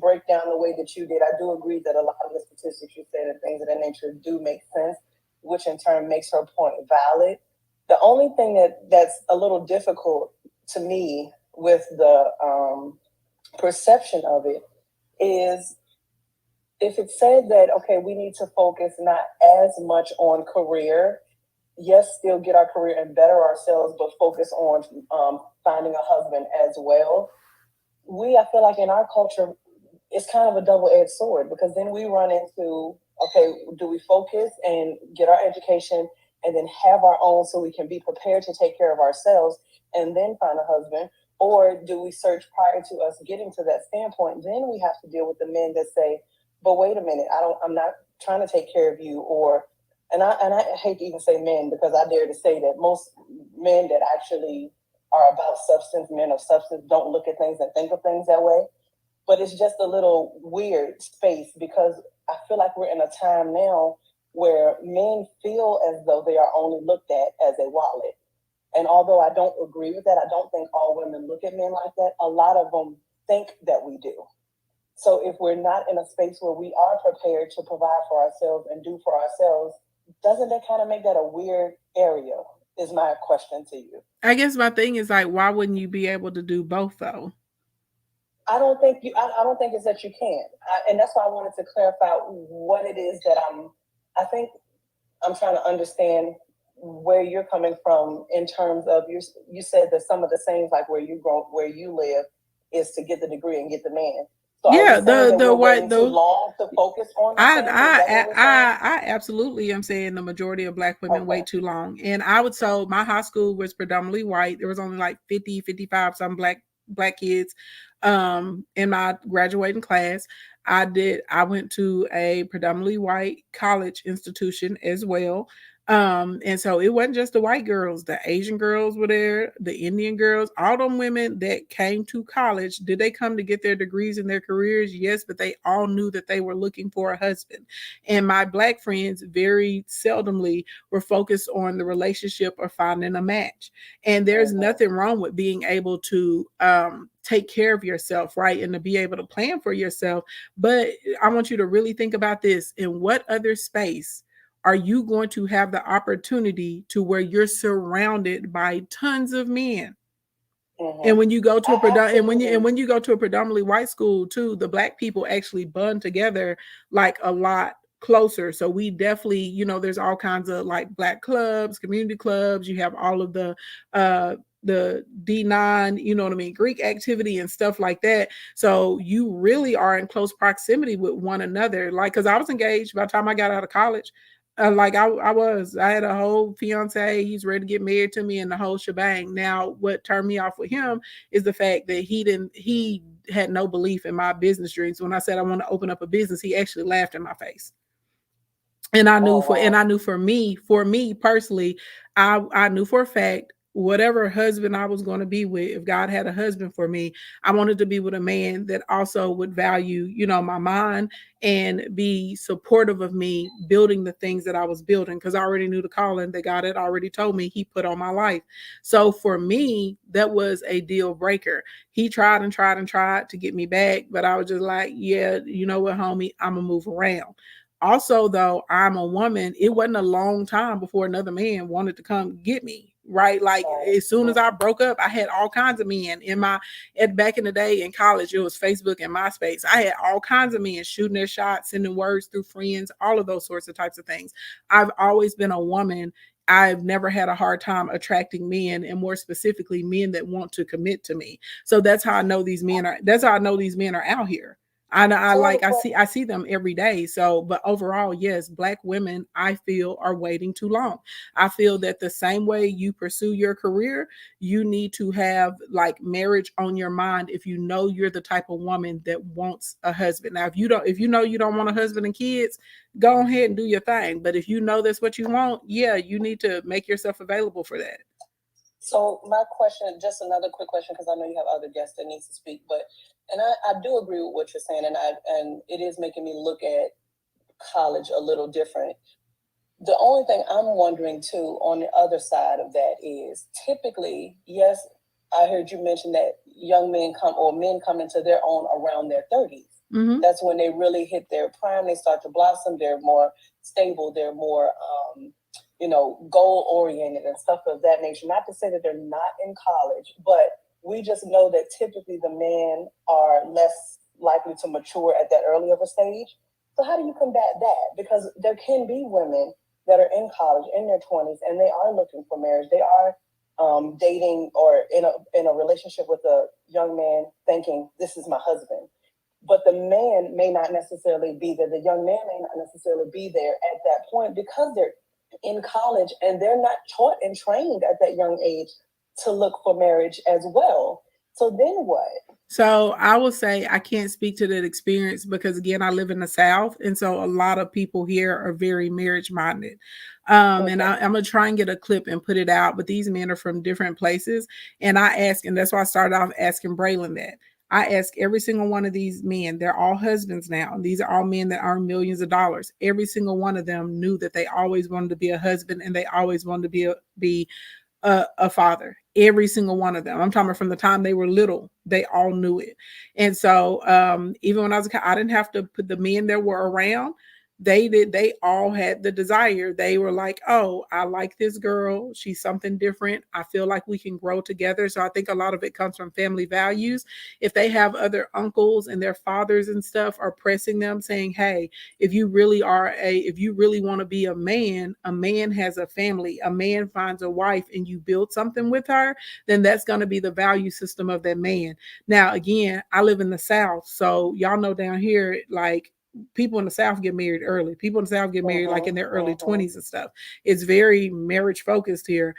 break down the way that you did, I do agree that a lot of the statistics you said and things of that nature do make sense, which in turn makes her point valid. The only thing that's a little difficult to me with the perception of it is if it said that, okay, we need to focus not as much on career, yes, still get our career and better ourselves, but focus on finding a husband as well. I feel like in our culture, it's kind of a double-edged sword because then we run into, okay, do we focus and get our education and then have our own so we can be prepared to take care of ourselves and then find a husband? Or do we search prior to us getting to that standpoint? Then we have to deal with the men that say, but wait a minute, I'm not trying to take care of you. And I hate to even say men because I dare to say that most men that actually are about substance, men of substance, don't look at things and think of things that way. But it's just a little weird space because I feel like we're in a time now where men feel as though they are only looked at as a wallet. And although I don't agree with that, I don't think all women look at men like that. A lot of them think that we do. So if we're not in a space where we are prepared to provide for ourselves and do for ourselves, doesn't that kind of make that a weird area? Is my question to you. I guess my thing is like, why wouldn't you be able to do both though? I don't think it's that you can't. And that's why I wanted to clarify what it is that I think I'm trying to understand where you're coming from in terms of you said that some of the sayings like where you live is to get the degree and get the man. So yeah, the white too long to focus on. I absolutely am saying the majority of Black women wait too long, and so my high school was predominantly white. There was only like 50, 55 some black kids in my graduating class. I went to a predominantly white college institution as well. And so it wasn't just the white girls, the Asian girls were there, the Indian girls, all them women that came to college. Did they come to get their degrees and their careers? Yes, but they all knew that they were looking for a husband. And my Black friends very seldomly were focused on the relationship or finding a match. And there's nothing wrong with being able to take care of yourself, right? And to be able to plan for yourself. But I want you to really think about this. In what other space are you going to have the opportunity to where you're surrounded by tons of men? Mm-hmm. And when you go to when you go to a predominantly white school too, the Black people actually bond together like a lot closer. So we definitely, there's all kinds of like Black clubs, community clubs. You have all of the D9, Greek activity and stuff like that. So you really are in close proximity with one another. Like, cause I was engaged by the time I got out of college. I had a whole fiance. He's ready to get married to me and the whole shebang. Now, what turned me off with him is the fact that he had no belief in my business dreams. When I said I want to open up a business, he actually laughed in my face. And I knew for me personally, I knew for a fact, whatever husband I was going to be with, if God had a husband for me, I wanted to be with a man that also would value, my mind and be supportive of me building the things that I was building, because I already knew the calling that God had already told me he put on my life. So for me, that was a deal breaker. He tried to get me back, but I was just like, yeah, you know what, homie, I'm gonna move around. Also, though, I'm a woman, it wasn't a long time before another man wanted to come get me, right? Like, as soon as I broke up, I had all kinds of men back in the day in college, it was Facebook and MySpace. I had all kinds of men shooting their shots, sending words through friends, all of those sorts of types of things. I've always been a woman I've never had a hard time attracting men, and more specifically men that want to commit to me. So that's how I know these men are out here. I see them every day. So, but overall, yes, Black women, I feel, are waiting too long. I feel that the same way you pursue your career, you need to have like marriage on your mind if you know you're the type of woman that wants a husband. Now, if you know you don't want a husband and kids, go ahead and do your thing. But if you know that's what you want, yeah, you need to make yourself available for that. So my question, just another quick question, because I know you have other guests that needs to speak, and I do agree with what you're saying, and it is making me look at college a little different. The only thing I'm wondering too, on the other side of that, is typically, yes, I heard you mention that men come into their own around their 30s. Mm-hmm. That's when they really hit their prime. They start to blossom. They're more stable. They're more, goal oriented and stuff of that nature. Not to say that they're not in college, but we just know that typically the men are less likely to mature at that early of a stage. So how do you combat that? Because there can be women that are in college in their 20s and they are looking for marriage. They are dating or in a relationship with a young man thinking this is my husband. But the man may not necessarily be there. The young man may not necessarily be there at that point because they're in college and they're not taught and trained at that young age to look for marriage as well. So then what? So I will say I can't speak to that experience because, again, I live in the South. And so a lot of people here are very marriage minded. Okay. And I'm going to try and get a clip and put it out. But these men are from different places. And I ask, and that's why I started off asking Braylon that. I ask every single one of these men, they're all husbands now. These are all men that earn millions of dollars. Every single one of them knew that they always wanted to be a husband and they always wanted to be a father. Every single one of them. I'm talking about from the time they were little, they all knew it. And so even when I was a kid, I didn't have to put the men that were around. They all had the desire. They were like, oh, I like this girl. She's something different. I feel like we can grow together. So I think a lot of it comes from family values. If they have other uncles and their fathers and stuff are pressing them saying, hey, if you really want to be a man has a family, a man finds a wife and you build something with her, then that's going to be the value system of that man. Now, again, I live in the South. So y'all know down here, like, people in the South get married early. People in the South get married like in their early 20s and stuff. It's very marriage focused here.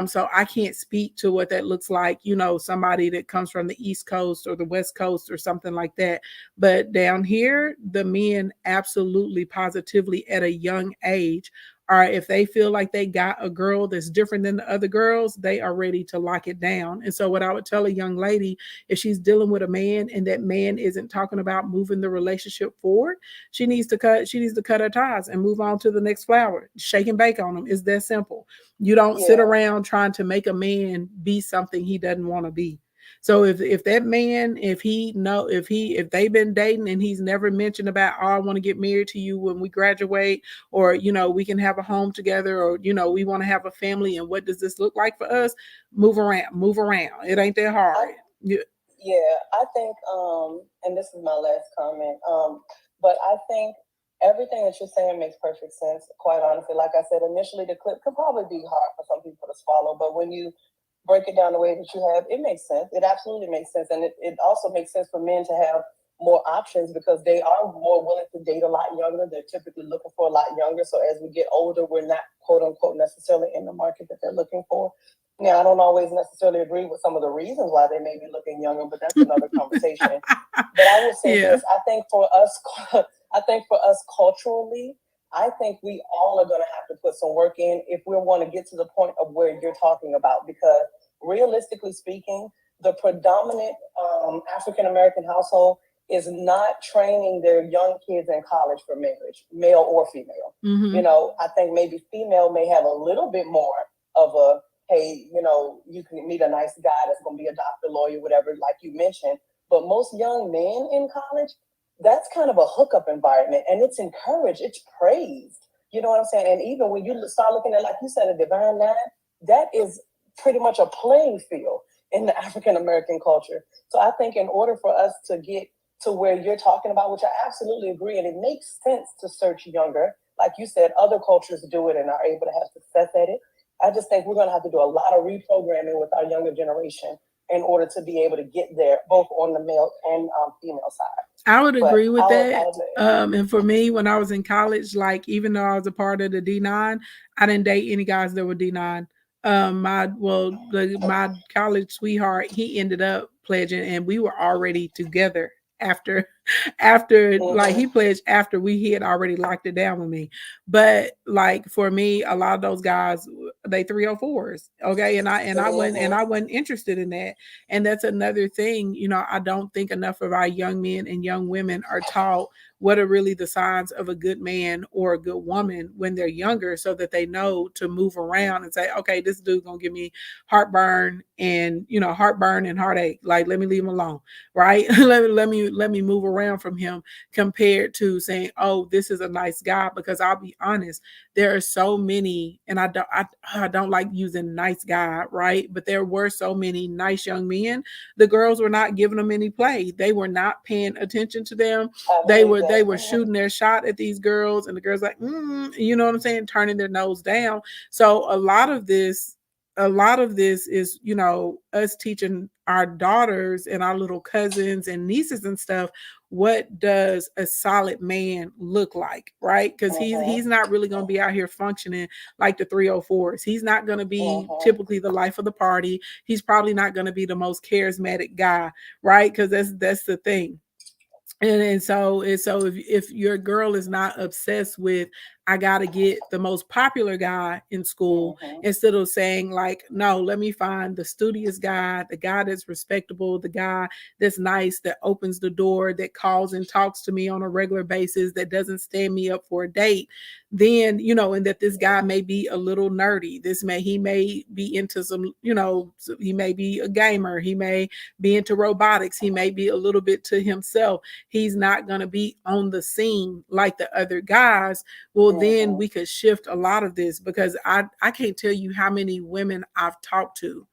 So I can't speak to what that looks like, somebody that comes from the East Coast or the West Coast or something like that. But down here, the men absolutely positively at a young age or if they feel like they got a girl that's different than the other girls, they are ready to lock it down. And so what I would tell a young lady, if she's dealing with a man and that man isn't talking about moving the relationship forward, she needs to cut her ties and move on to the next flower. Shake and bake on them. It's that simple. You don't sit around trying to make a man be something he doesn't want to be. So if that man, if they've been dating and he's never mentioned about, oh, I want to get married to you when we graduate, or, we can have a home together, or, we want to have a family. And what does this look like for us? Move around. It ain't that hard. I think, and this is my last comment, but I think everything that you're saying makes perfect sense, quite honestly. Like I said, initially the clip could probably be hard for some people to swallow, but when you break it down the way that you have, it makes sense. It absolutely makes sense. And it also makes sense for men to have more options because they are more willing to date a lot younger. They're typically looking for a lot younger. So as we get older, we're not, quote unquote, necessarily in the market that they're looking for. Now, I don't always necessarily agree with some of the reasons why they may be looking younger, but that's another conversation. But I will say this, I think for us culturally, I think we all are going to have to put some work in if we want to get to the point of where you're talking about, because realistically speaking, the predominant African-American household is not training their young kids in college for marriage, male or female. Mm-hmm. I think maybe female may have a little bit more of a, hey, you can meet a nice guy that's going to be a doctor, lawyer, whatever, like you mentioned. But most young men in college, that's kind of a hookup environment, and it's encouraged, it's praised. You know what I'm saying? And even when you start looking at, like you said, a divine line, that is pretty much a playing field in the African-American culture. So I think in order for us to get to where you're talking about, which I absolutely agree, and it makes sense to search younger, like you said, other cultures do it and are able to have success at it. I just think we're going to have to do a lot of reprogramming with our younger generation in order to be able to get there, both on the male and female side. I would agree with that. And for me, when I was in college, like even though I was a part of the D9, I didn't date any guys that were D9. My college sweetheart, he ended up pledging, and we were already together after like he pledged after he had already locked it down with me. But like for me, a lot of those guys, they 304s, okay, and I wasn't interested in that. And that's another thing, you know, I don't think enough of our young men and young women are taught what are really the signs of a good man or a good woman when they're younger, so that they know to move around and say, okay, this dude's gonna give me heartburn and, you know, heartburn and heartache, like let me leave him alone, right? let me move around from him, compared to saying, oh, this is a nice guy. Because I'll be honest, there are so many, and I don't like using nice guy, right? But there were so many nice young men. The girls were not giving them any play. They were not paying attention to them. They were shooting their shot at these girls, and the girls like, you know what I'm saying, turning their nose down. So a lot of this is, you know, us teaching our daughters and our little cousins and nieces and stuff, what does a solid man look like, right? Because he's not really going to be out here functioning like the 304s. He's not going to be typically the life of the party. He's probably not going to be the most charismatic guy, right? Because that's the thing. And so if your girl is not obsessed with, I got to get the most popular guy in school, instead of saying like, no, let me find the studious guy, the guy that's respectable, the guy that's nice, that opens the door, that calls and talks to me on a regular basis, that doesn't stand me up for a date, then, you know, and that this guy may be a little nerdy. He may be into some, you know, he may be a gamer. He may be into robotics. He may be a little bit to himself. He's not going to be on the scene like the other guys. Well, then we could shift a lot of this, because I can't tell you how many women I've talked to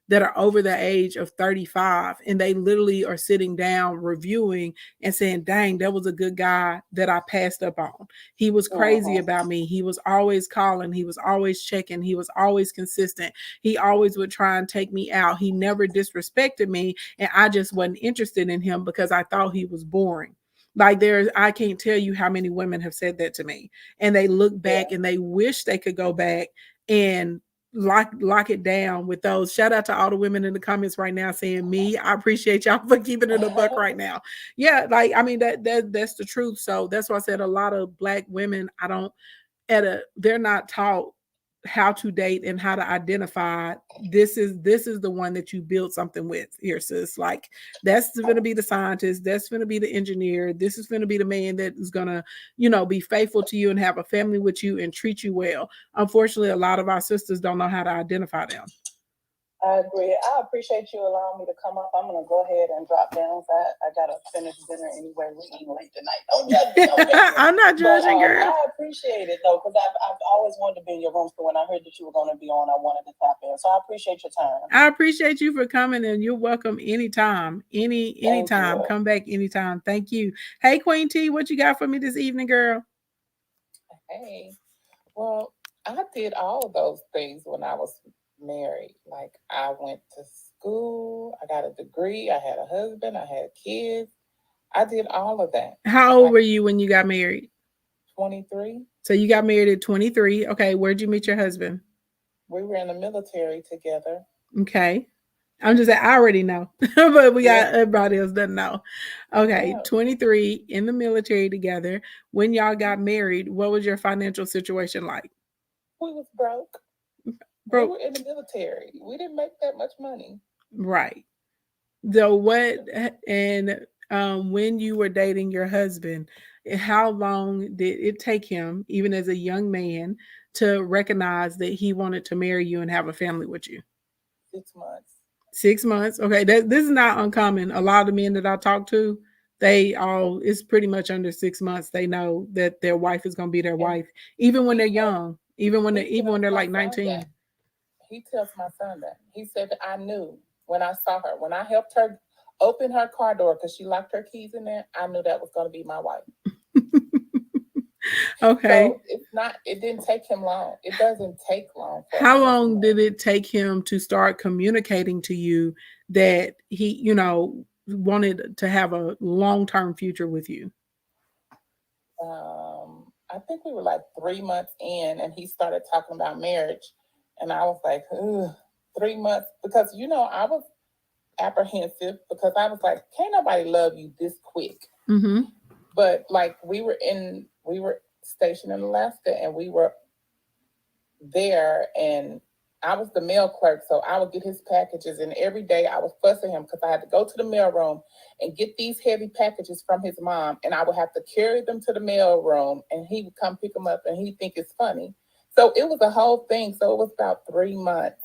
that are over the age of 35, and they literally are sitting down reviewing and saying, dang, that was a good guy that I passed up on. He was crazy about me. He was always calling. He was always checking. He was always consistent. He always would try and take me out. He never disrespected me, and I just wasn't interested in him because I thought he was boring. Like I can't tell you how many women have said that to me, and they look back and they wish they could go back and lock it down with those. Shout out to all the women in the comments right now saying, me, I appreciate y'all for keeping it a buck right now. Yeah, like I mean that's the truth. So that's why I said a lot of Black women, they're not taught how to date and how to identify. This is the one that you build something with here, sis. Like that's going to be the scientist, that's going to be the engineer, this is going to be the man that is going to, you know, be faithful to you and have a family with you and treat you well. Unfortunately, a lot of our sisters don't know how to identify them. I agree. I appreciate you allowing me to come up. I'm going to go ahead and drop down. I got to finish dinner anyway. We're eating late tonight. Don't judge me. I'm not judging, girl. I appreciate it, though, because I've always wanted to be in your room. So when I heard that you were going to be on, I wanted to tap in. So I appreciate your time. I appreciate you for coming, and you're welcome anytime. Anytime. Come back anytime. Thank you. Hey, Queen T, what you got for me this evening, girl? Hey, well, I did all of those things when I was married. Like I went to school, I got a degree, I had a husband, I had kids. I did all of that. How old were you when you got married? 23. So you got married at 23. Okay, where'd you meet your husband? We were in the military together. Okay. I'm just saying, I already know, but we got everybody else doesn't know. Okay, 23 in the military together. When y'all got married, what was your financial situation like? We was broke. We were in the military. We didn't make that much money. Right. So when you were dating your husband, how long did it take him, even as a young man, to recognize that he wanted to marry you and have a family with you? 6 months. 6 months. Okay. This is not uncommon. A lot of men that I talk to, it's pretty much under 6 months. They know that their wife is going to be their wife, even when they're young, even when they're like 19. He tells my son that. He said that I knew when I saw her, when I helped her open her car door because she locked her keys in there, I knew that was going to be my wife. Okay. So it didn't take him long. It doesn't take long. How long did it take him to start communicating to you that he, wanted to have a long-term future with you? I think we were like 3 months in, and he started talking about marriage, and I was like, ugh, 3 months, because I was apprehensive because I was like, can't nobody love you this quick. Mm-hmm. But like we were stationed in Alaska, and we were there, and I was the mail clerk, so I would get his packages, and every day I was fussing him because I had to go to the mail room and get these heavy packages from his mom, and I would have to carry them to the mail room, and he would come pick them up, and he'd think it's funny. So it was a whole thing. So it was about 3 months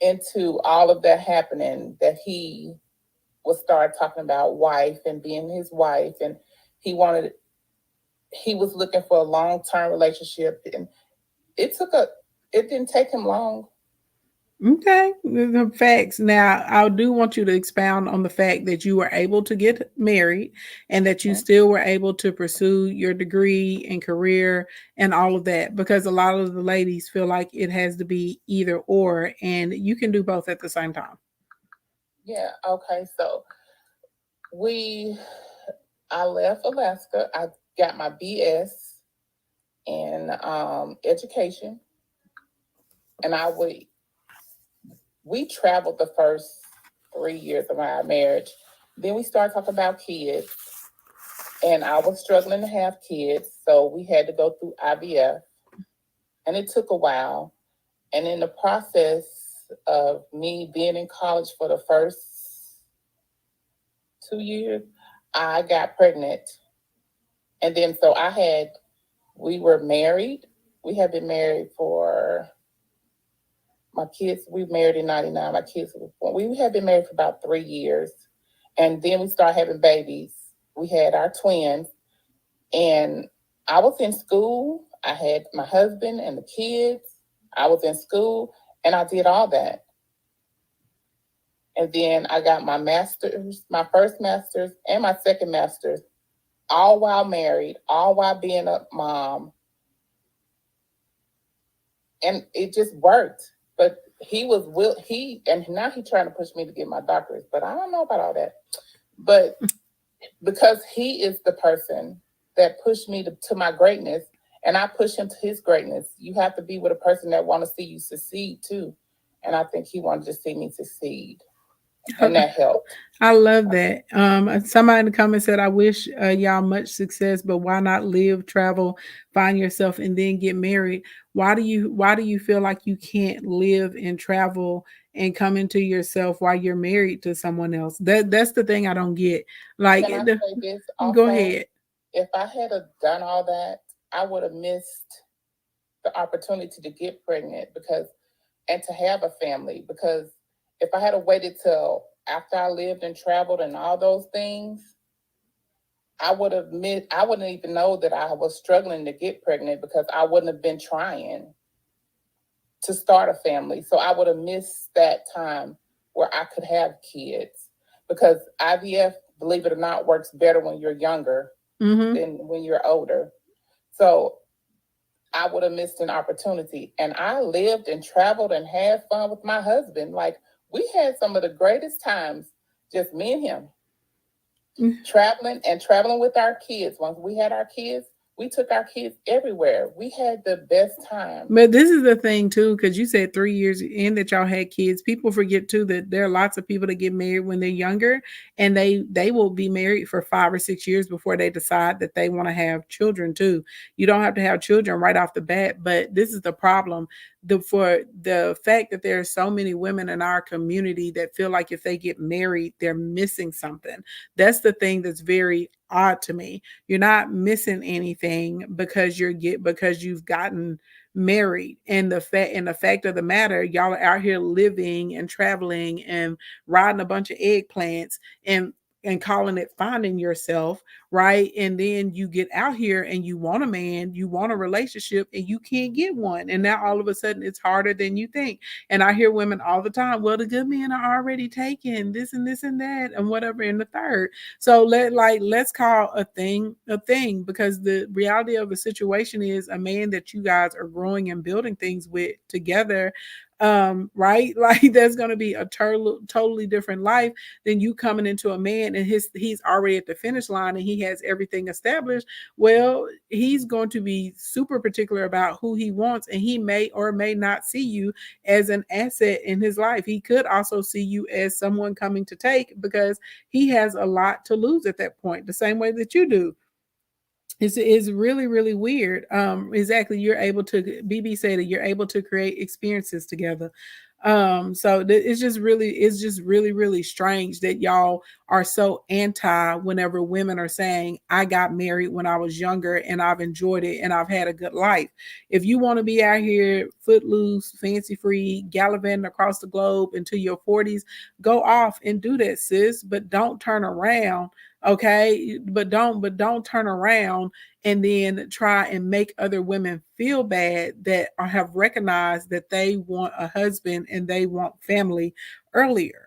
into all of that happening that he would start talking about wife and being his wife, and he was looking for a long-term relationship, and it didn't take him long. Okay, the facts. Now, I do want you to expound on the fact that you were able to get married and that you still were able to pursue your degree and career and all of that, because a lot of the ladies feel like it has to be either or, and you can do both at the same time. Yeah, okay. So I left Alaska. I got my BS in education, and we traveled the first 3 years of our marriage. Then we started talking about kids, and I was struggling to have kids, so we had to go through IVF, and it took a while. And in the process of me being in college for the first 2 years, I got pregnant. And then so we were married. We had been married for my kids. We married in 99. My kids were born. We had been married for about 3 years. And then we started having babies. We had our twins. And I was in school. I had my husband and the kids. I was in school, and I did all that. And then I got my master's, my first master's and my second master's, all while married, all while being a mom. And it just worked. But now he's trying to push me to get my doctorate, but I don't know about all that. But because he is the person that pushed me to my greatness, and I push him to his greatness, you have to be with a person that want to see you succeed too. And I think he wanted to see me succeed. And that helped. I love that. Somebody in the comments said, I wish y'all much success, but why not live, travel, find yourself, and then get married? Why do you feel like you can't live and travel and come into yourself while you're married to someone else? That's the thing I don't get. Like, Can I say this also? Go ahead. If I had done all that, I would have missed the opportunity to get pregnant and to have a family, because if I had waited till after I lived and traveled and all those things, I wouldn't even know that I was struggling to get pregnant, because I wouldn't have been trying to start a family. So I would have missed that time where I could have kids, because IVF, believe it or not, works better when you're younger than when you're older. So I would have missed an opportunity. And I lived and traveled and had fun with my husband. Like, we had some of the greatest times, just me and him, traveling with our kids. Once we had our kids, we took our kids everywhere. We had the best time. But this is the thing too, because you said 3 years in that y'all had kids. People forget too that there are lots of people that get married when they're younger, and they will be married for 5 or 6 years before they decide that they want to have children too. You don't have to have children right off the bat, but this is the problem. For the fact that there are so many women in our community that feel like if they get married, they're missing something. That's the thing that's very odd to me. You're not missing anything because you've gotten married. And the fact of the matter, y'all are out here living and traveling and riding a bunch of eggplants, and and calling it finding yourself, right? And then you get out here and you want a man, you want a relationship, and you can't get one. And now all of a sudden it's harder than you think. And I hear women all the time, well, the good men are already taken, this and this and that, and whatever in the third. So let's call a thing, because the reality of a situation is a man that you guys are growing and building things with together, right? Like there's going to be a totally different life than you coming into a man and he's already at the finish line and he has everything established. Well, he's going to be super particular about who he wants, and he may or may not see you as an asset in his life. He could also see you as someone coming to take, because he has a lot to lose at that point, the same way that you do. It's really, really weird. Exactly. You're able to, BB said that you're able to create experiences together. So it's just really, really strange that y'all are so anti whenever women are saying, I got married when I was younger and I've enjoyed it and I've had a good life. If you want to be out here footloose, fancy free, gallivanting across the globe into your 40s, go off and do that, sis, but don't turn around. Okay, but don't turn around and then try and make other women feel bad that have recognized that they want a husband and they want family earlier.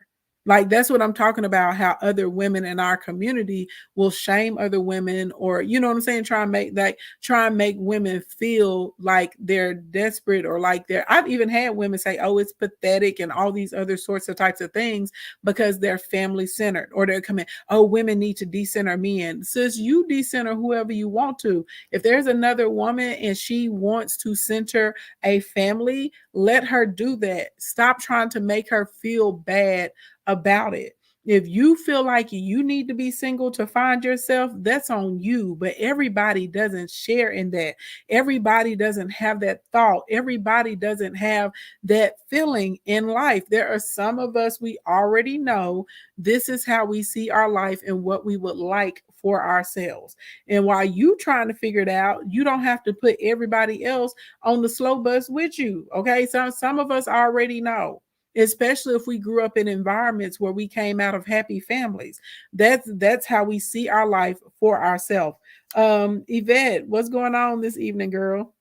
Like that's what I'm talking about, how other women in our community will shame other women, or you know what I'm saying, try and make women feel like they're desperate, or like I've even had women say, oh, it's pathetic and all these other sorts of types of things because they're family centered, or they're coming, oh, women need to decenter men. Sis, you decenter whoever you want to. If there's another woman and she wants to center a family, let her do that. Stop trying to make her feel bad about it. If you feel like you need to be single to find yourself, that's on you. But everybody doesn't share in that. Everybody doesn't have that thought. Everybody doesn't have that feeling in life. There are some of us, we already know this is how we see our life and what we would like for ourselves. And while you trying to figure it out, you don't have to put everybody else on the slow bus with you. Okay. So some of us already know, especially if we grew up in environments where we came out of happy families. That's how we see our life for ourselves. Yvette, what's going on this evening, girl?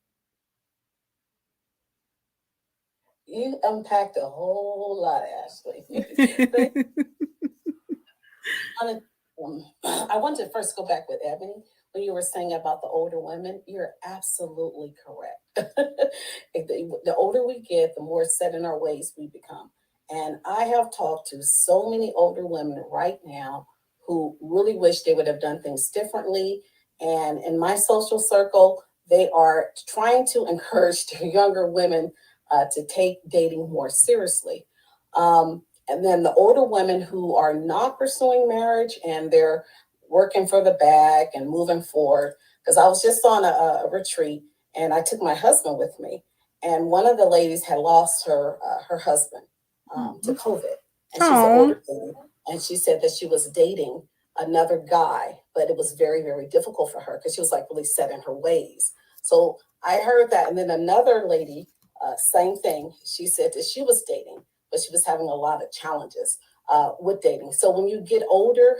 You unpacked a whole lot, Ashley. I want to first go back with Ebony. When you were saying about the older women, you're absolutely correct. The older we get, the more set in our ways we become. And I have talked to so many older women right now who really wish they would have done things differently. And in my social circle, they are trying to encourage their younger women to take dating more seriously. And then the older women who are not pursuing marriage and they're working for the bag and moving forward. Because I was just on a retreat and I took my husband with me. And one of the ladies had lost her husband to COVID. And she's an older lady. And she said that she was dating another guy, but it was very, very difficult for her because she was like really set in her ways. So I heard that. And then another lady, same thing. She said that she was dating, but she was having a lot of challenges with dating. So when you get older,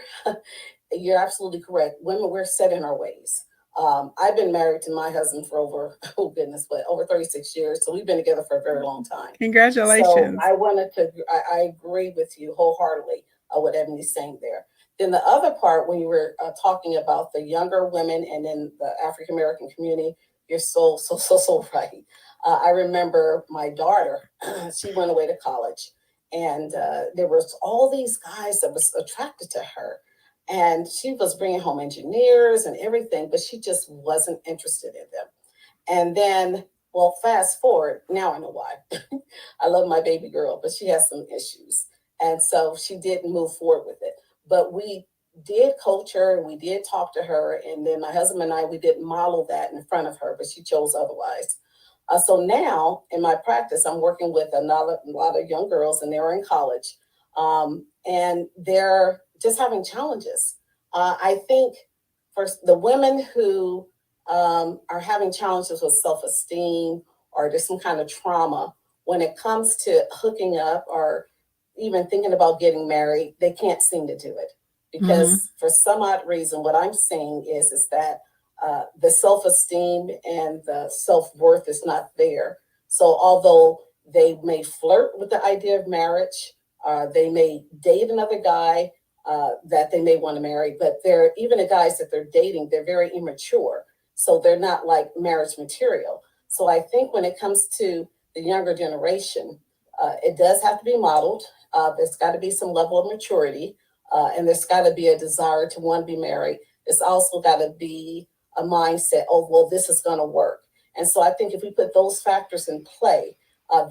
you're absolutely correct. Women, we're set in our ways. I've been married to my husband for over 36 years. So we've been together for a very long time. Congratulations. So I agree with you wholeheartedly what Ebony's saying there. Then the other part, when you were talking about the younger women and then the African-American community, you're so right. I remember my daughter, she went away to college and there was all these guys that was attracted to her. And she was bringing home engineers and everything, but she just wasn't interested in them. And then, well, fast forward, now I know why. I love my baby girl, but she has some issues. And so she didn't move forward with it. But we did coach her and we did talk to her. And then my husband and I, we didn't model that in front of her, but she chose otherwise. So now in my practice, I'm working with a lot of young girls and they're in college. And they're just having challenges. I think for the women who are having challenges with self-esteem or there's some kind of trauma, when it comes to hooking up or even thinking about getting married, they can't seem to do it. because for some odd reason, what I'm saying is that the self-esteem and the self-worth is not there. So although they may flirt with the idea of marriage, they may date another guy that they may want to marry, but they're even the guys that they're dating, they're very immature. So they're not like marriage material. So I think when it comes to the younger generation, it does have to be modeled. There's got to be some level of maturity, and there's got to be a desire to want to be married. It's also got to be a mindset, oh, well, this is going to work. And so I think if we put those factors in play,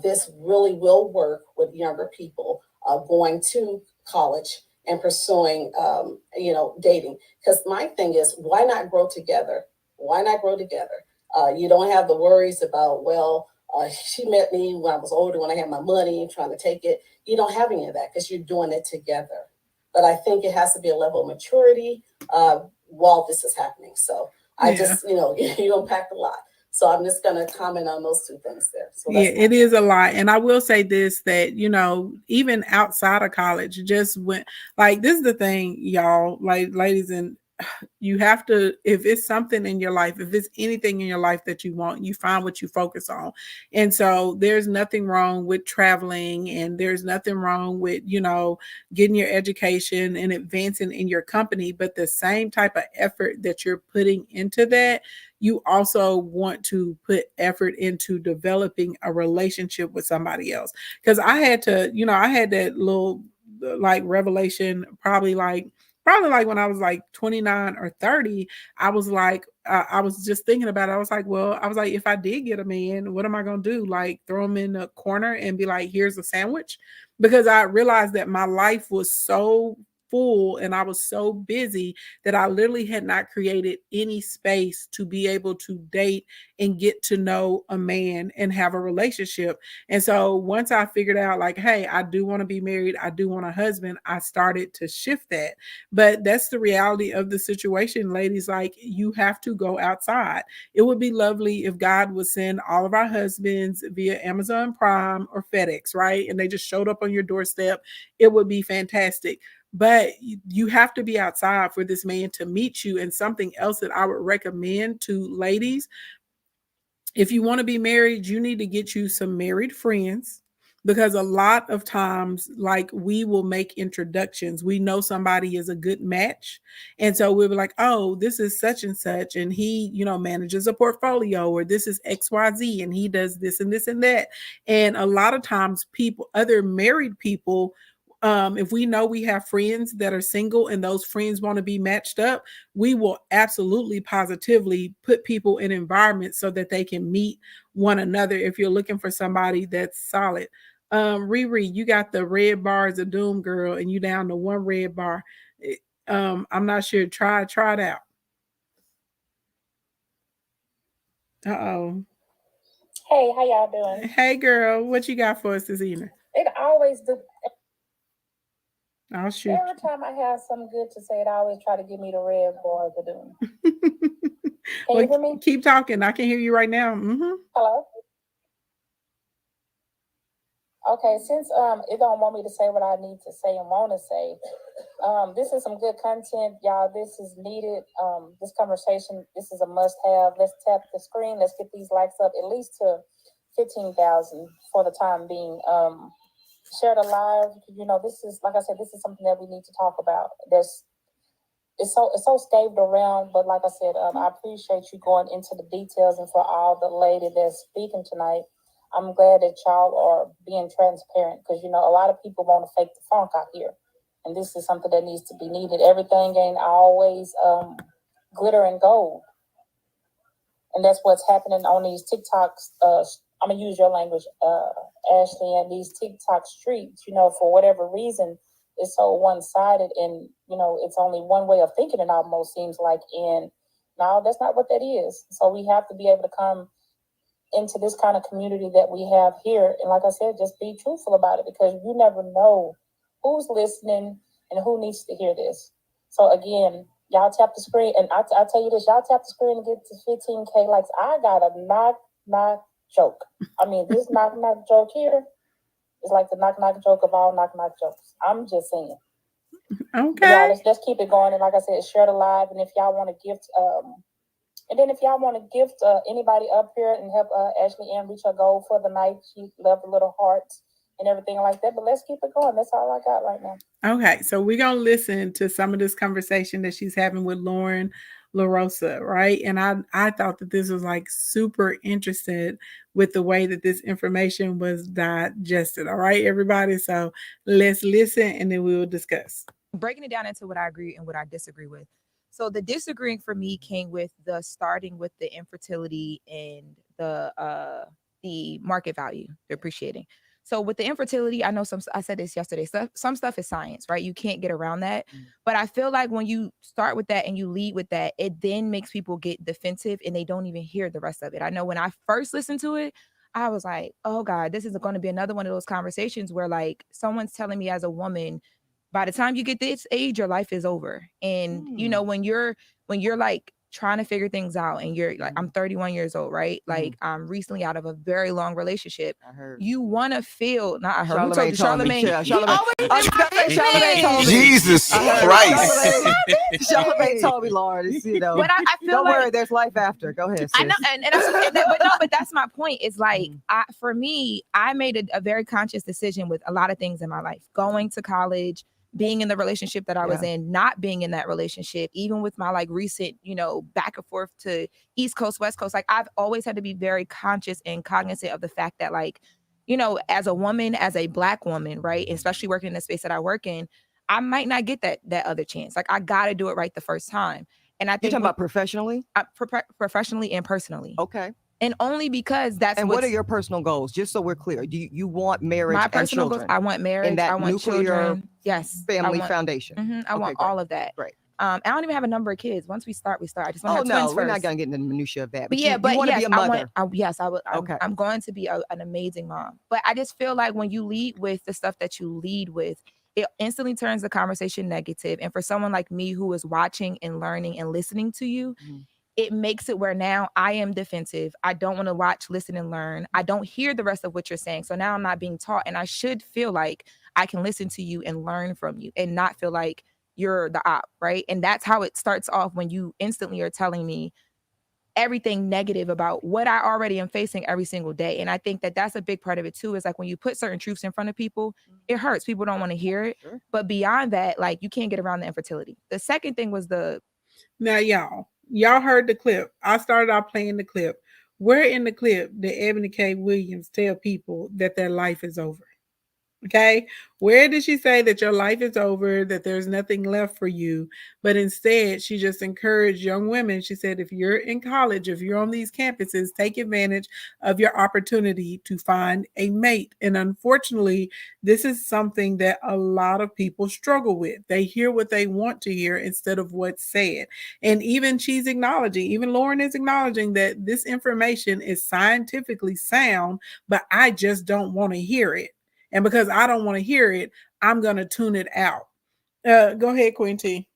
this really will work with younger people going to college and pursuing, dating. Because my thing is, why not grow together? Why not grow together? You don't have the worries about, she met me when I was older, when I had my money and trying to take it. You don't have any of that because you're doing it together. But I think it has to be a level of maturity while this is happening. So I just, you unpacked a lot. So I'm just going to comment on those two things there. So it is a lot. And I will say this, that, even outside of college, just went like, this is the thing, y'all, like ladies, and you have to, if it's something in your life, if it's anything in your life that you want, you find what you focus on. And so there's nothing wrong with traveling, and there's nothing wrong with, getting your education and advancing in your company. But the same type of effort that you're putting into that, you also want to put effort into developing a relationship with somebody else. Because I had to, I had that little like revelation probably like when I was like 29 or 30. I was like, I was just thinking about it. I was like, if I did get a man, what am I going to do? Like throw him in a corner and be like, here's a sandwich? Because I realized that my life was so full and I was so busy that I literally had not created any space to be able to date and get to know a man and have a relationship. And so once I figured out like, hey, I do want to be married, I do want a husband, I started to shift that. But that's the reality of the situation, ladies. Like, you have to go outside. It would be lovely if God would send all of our husbands via Amazon Prime or FedEx, right? And they just showed up on your doorstep. It would be fantastic. But you have to be outside for this man to meet you. And something else that I would recommend to ladies, if you want to be married, you need to get you some married friends, because a lot of times, like, we will make introductions. We know somebody is a good match. And so we'll be like, oh, this is such and such, and he, manages a portfolio, or this is XYZ, and he does this and this and that. And a lot of times other married people, if we know we have friends that are single and those friends want to be matched up, we will absolutely positively put people in environments so that they can meet one another if you're looking for somebody that's solid. Riri, you got the red bars of doom, girl, and you down to one red bar. I'm not sure. Try it out. Uh-oh. Hey, how y'all doing? Hey, girl, what you got for us this evening? It always do. I'll shoot. Every time I have something good to say, it always try to give me the red bars of doom. Can you hear me? Keep talking. I can hear you right now. Hello? Okay, since it don't want me to say what I need to say and want to say, this is some good content, y'all. This is needed. This conversation, this is a must-have. Let's tap the screen. Let's get these likes up at least to 15,000 for the time being. Share it alive. This is, like I said, this is something that we need to talk about. It's so scathed around, but like I said, I appreciate you going into the details, and for all the lady that's speaking tonight, I'm glad that y'all are being transparent, because a lot of people want to fake the funk out here, and this is something that needs to be needed. Everything ain't always glitter and gold, and that's what's happening on these TikToks. I'm gonna use your language, Ashley, and these TikTok streets. For whatever reason, it's so one-sided, and it's only one way of thinking. It almost seems like, and no, that's not what that is. So we have to be able to come into this kind of community that we have here, and like I said, just be truthful about it, because you never know who's listening and who needs to hear this. So again, y'all tap the screen, and I tell you this, y'all tap the screen and get to 15K likes. I got a knock joke. I mean, this knock joke here is like the knock joke of all knock jokes. I'm just saying. Okay. Y'all, let's keep it going. And like I said, share the live. And if y'all want to gift, and then if y'all want to gift anybody up here and help Ashley Ann reach her goal for the night, she left a little hearts and everything like that. But let's keep it going. That's all I got right now. Okay, so we're gonna listen to some of this conversation that she's having with Lauren LaRosa, right? And I thought that this was like super interested with the way that this information was digested. All right, everybody. So let's listen and then we will discuss. Breaking it down into what I agree and what I disagree with. So the disagreeing for me came with the starting with the infertility and the market value, the appreciating. So with the infertility, I know I said this yesterday, some stuff is science, right? You can't get around that. But I feel like when you start with that and you lead with that, it then makes people get defensive and they don't even hear the rest of it. I know when I first listened to it, I was like, oh God, this is going to be another one of those conversations where like someone's telling me as a woman, by the time you get this age, your life is over. And you know, when you're like trying to figure things out and you're like, I'm 31 years old, right? Like I'm recently out of a very long relationship. I heard. You want to feel, not I heard. Who told you? Charlamagne. Charlamagne. Jesus Christ. Charlamagne told me, Lauren. You know, but I feel don't like, worry, there's life after. Go ahead, sis. I know, but that's my point. It's like, for me, I made a very conscious decision with a lot of things in my life. Going to college, being in the relationship that I was in, not being in that relationship, even with my like recent, you know, back and forth to East Coast, West Coast, like I've always had to be very conscious and cognizant of the fact that like, you know, as a woman, as a Black woman, right, especially working in the space that I work in, I might not get that other chance. Like I got to do it right the first time. And I think you're talking about professionally? Professionally and personally. Okay. And only because that's and what are your personal goals? Just so we're clear, do you want marriage? My personal goals. I want marriage. And that I want nuclear children. Yes. Family foundation. I want all of that. Great. I don't even have a number of kids. Once we start, we start. I just want to have twins we're first. not going to get into the minutia of that. But you want to be a mother. I would. I'm going to be an amazing mom. But I just feel like when you lead with the stuff that you lead with, it instantly turns the conversation negative. And for someone like me who is watching and learning and listening to you, it makes it where now I am defensive. I don't want to watch, listen, and learn. I don't hear the rest of what you're saying. So now I'm not being taught. And I should feel like I can listen to you and learn from you and not feel like you're the op, right? And that's how it starts off when you instantly are telling me everything negative about what I already am facing every single day. And I think that that's a big part of it too, is like when you put certain truths in front of people, it hurts. People don't want to hear it. Sure. But beyond that, like you can't get around the infertility. The second thing was now y'all heard the clip. I started out playing the clip. Where in the clip did Ebony K. Williams tell people that their life is over? Okay, where did she say that your life is over, that there's nothing left for you? But instead, she just encouraged young women. She said, if you're in college, if you're on these campuses, take advantage of your opportunity to find a mate. And unfortunately, this is something that a lot of people struggle with. They hear what they want to hear instead of what's said. And even she's acknowledging, even Lauren is acknowledging that this information is scientifically sound, but I just don't want to hear it. And because I don't want to hear it, I'm going to tune it out. Go ahead, Queen T.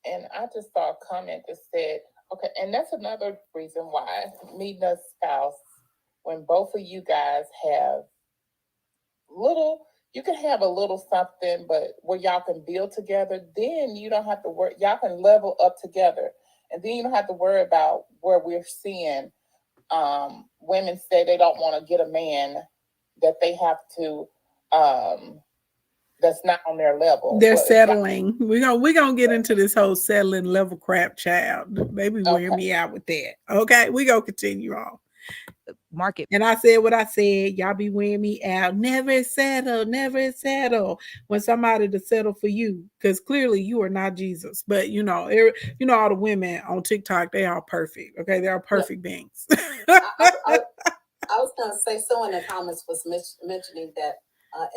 And I just saw a comment that said, okay, and that's another reason why meeting a spouse, when both of you guys have you can have a little something, but where y'all can build together, then you don't have to worry. Y'all can level up together. And then you don't have to worry about where we're seeing women say they don't want to get a man that they have to that's not on their level. They're settling. We're gonna get into this whole settling level crap, child. Baby, wear me out with that. Okay, we gonna continue on. Market. And I said what I said. Y'all be wearing me out. Never settle, never settle. When somebody to settle for you, because clearly you are not Jesus. But all the women on TikTok, they are perfect. Okay, they are perfect beings. I was going to say, someone in the comments was mentioning that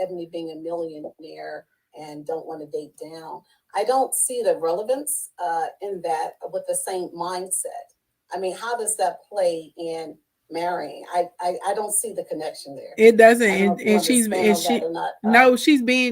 Ebony being a millionaire and don't want to date down. I don't see the relevance in that with the same mindset. I mean, how does that play in marrying? I don't see the connection there. It doesn't. And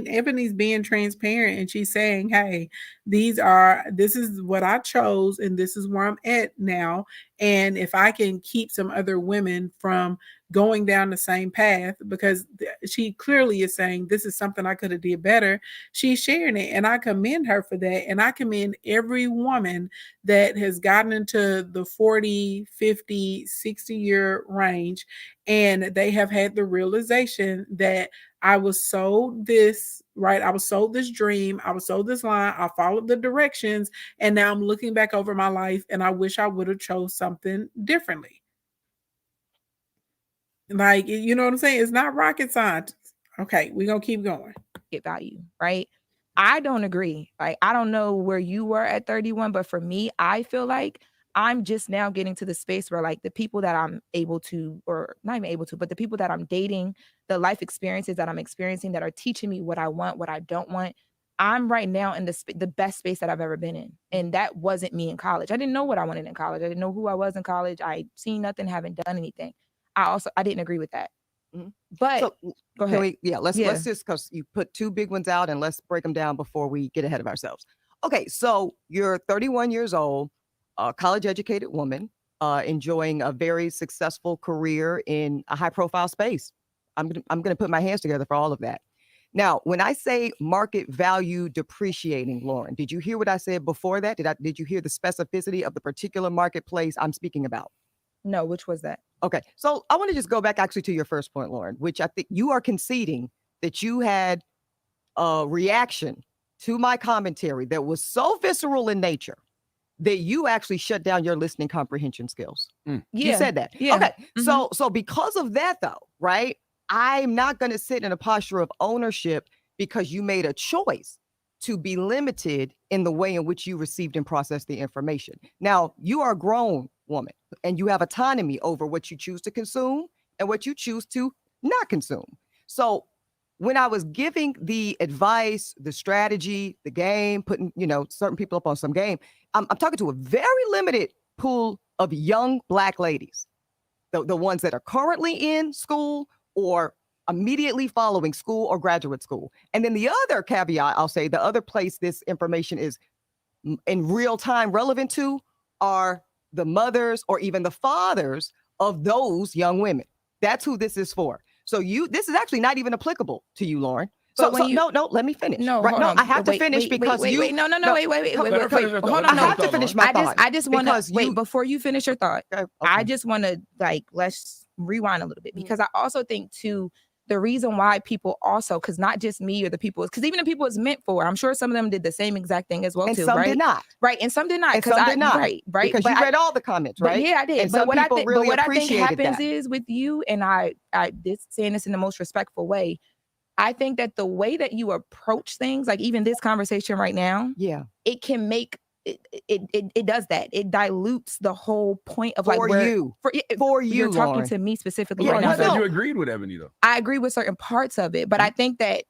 Ebony's being transparent, and she's saying, hey, this is what I chose, and this is where I'm at now. And if I can keep some other women from going down the same path, because she clearly is saying this is something I could have did better. She's sharing it, and I commend her for that. And I commend every woman that has gotten into the 40, 50, 60-year range, and they have had the realization that I was sold this, right? I was sold this dream. I was sold this line. I followed the directions, and now I'm looking back over my life, and I wish I would have chose something differently. Like, you know what I'm saying? It's not rocket science. Okay, we're going to keep going. Get value, right? I don't agree. Like, I don't know where you were at 31, but for me, I feel like I'm just now getting to the space where, like, the people that I'm able to, or not even able to, but the people that I'm dating, the life experiences that I'm experiencing that are teaching me what I want, what I don't want, I'm right now in the best space that I've ever been in. And that wasn't me in college. I didn't know what I wanted in college. I didn't know who I was in college. I seen nothing, haven't done anything. I didn't agree with that. Mm-hmm. But so, go ahead. Let's just, because you put two big ones out, and let's break them down before we get ahead of ourselves. Okay, so you're 31 years old, a college educated woman, enjoying a very successful career in a high profile space. I'm gonna put my hands together for all of that. Now, when I say market value depreciating, Lauren, did you hear what I said before that? Did you hear the specificity of the particular marketplace I'm speaking about? No, which was that? Okay, so I want to just go back actually to your first point, Lauren, which I think you are conceding that you had a reaction to my commentary that was so visceral in nature that you actually shut down your listening comprehension skills. Yeah. You said that. Yeah. Okay, so because of that though, right? I'm not going to sit in a posture of ownership because you made a choice to be limited in the way in which you received and processed the information. Now, you are a grown woman and you have autonomy over what you choose to consume and what you choose to not consume. So when I was giving the advice, the strategy, the game, putting, certain people up on some game, I'm talking to a very limited pool of young Black ladies, the ones that are currently in school or immediately following school or graduate school. And then the other caveat, I'll say, the other place this information is in real time relevant to are the mothers or even the fathers of those young women. That's who this is for. So this is actually not even applicable to you, Lauren. No, let me finish. No, right? No, I have to finish because wait, you. No, wait. Hold on. I have to finish my thought. I just want to wait before you finish your thought. Okay. I just want to let's rewind a little bit because I also think too, the reason why people also, because not just me or the people, because even the people it's meant for, I'm sure some of them did the same exact thing as well, and too, some right? did not. Right, and some did not. And some did not. Right. Because you read all the comments, right? Yeah, I did. And but what I think, really but what I think happens that. is with you, and I saying this in the most respectful way, I think that the way that you approach things, like even this conversation right now, it can make it does that. It dilutes the whole point of for you. You're talking Lauren. to me specifically You right now. said you agreed with Ebony though. I agree with certain parts of it, but I think that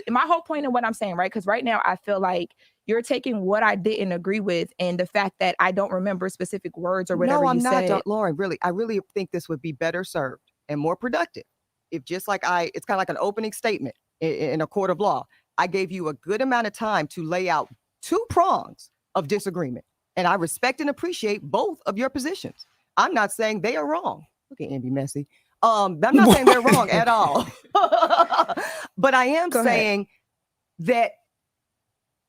my whole point of what I'm saying, right? Because right now I feel like you're taking what I didn't agree with and the fact that I don't remember specific words or whatever you said. No, Lauren, really, I really think this would be better served and more productive if just like it's kind of like an opening statement in a court of law. I gave you a good amount of time to lay out 2 prongs of disagreement. And I respect and appreciate both of your positions. I'm not saying they are wrong. Look at Andy Messy. I'm not saying they're wrong at all. But I am saying that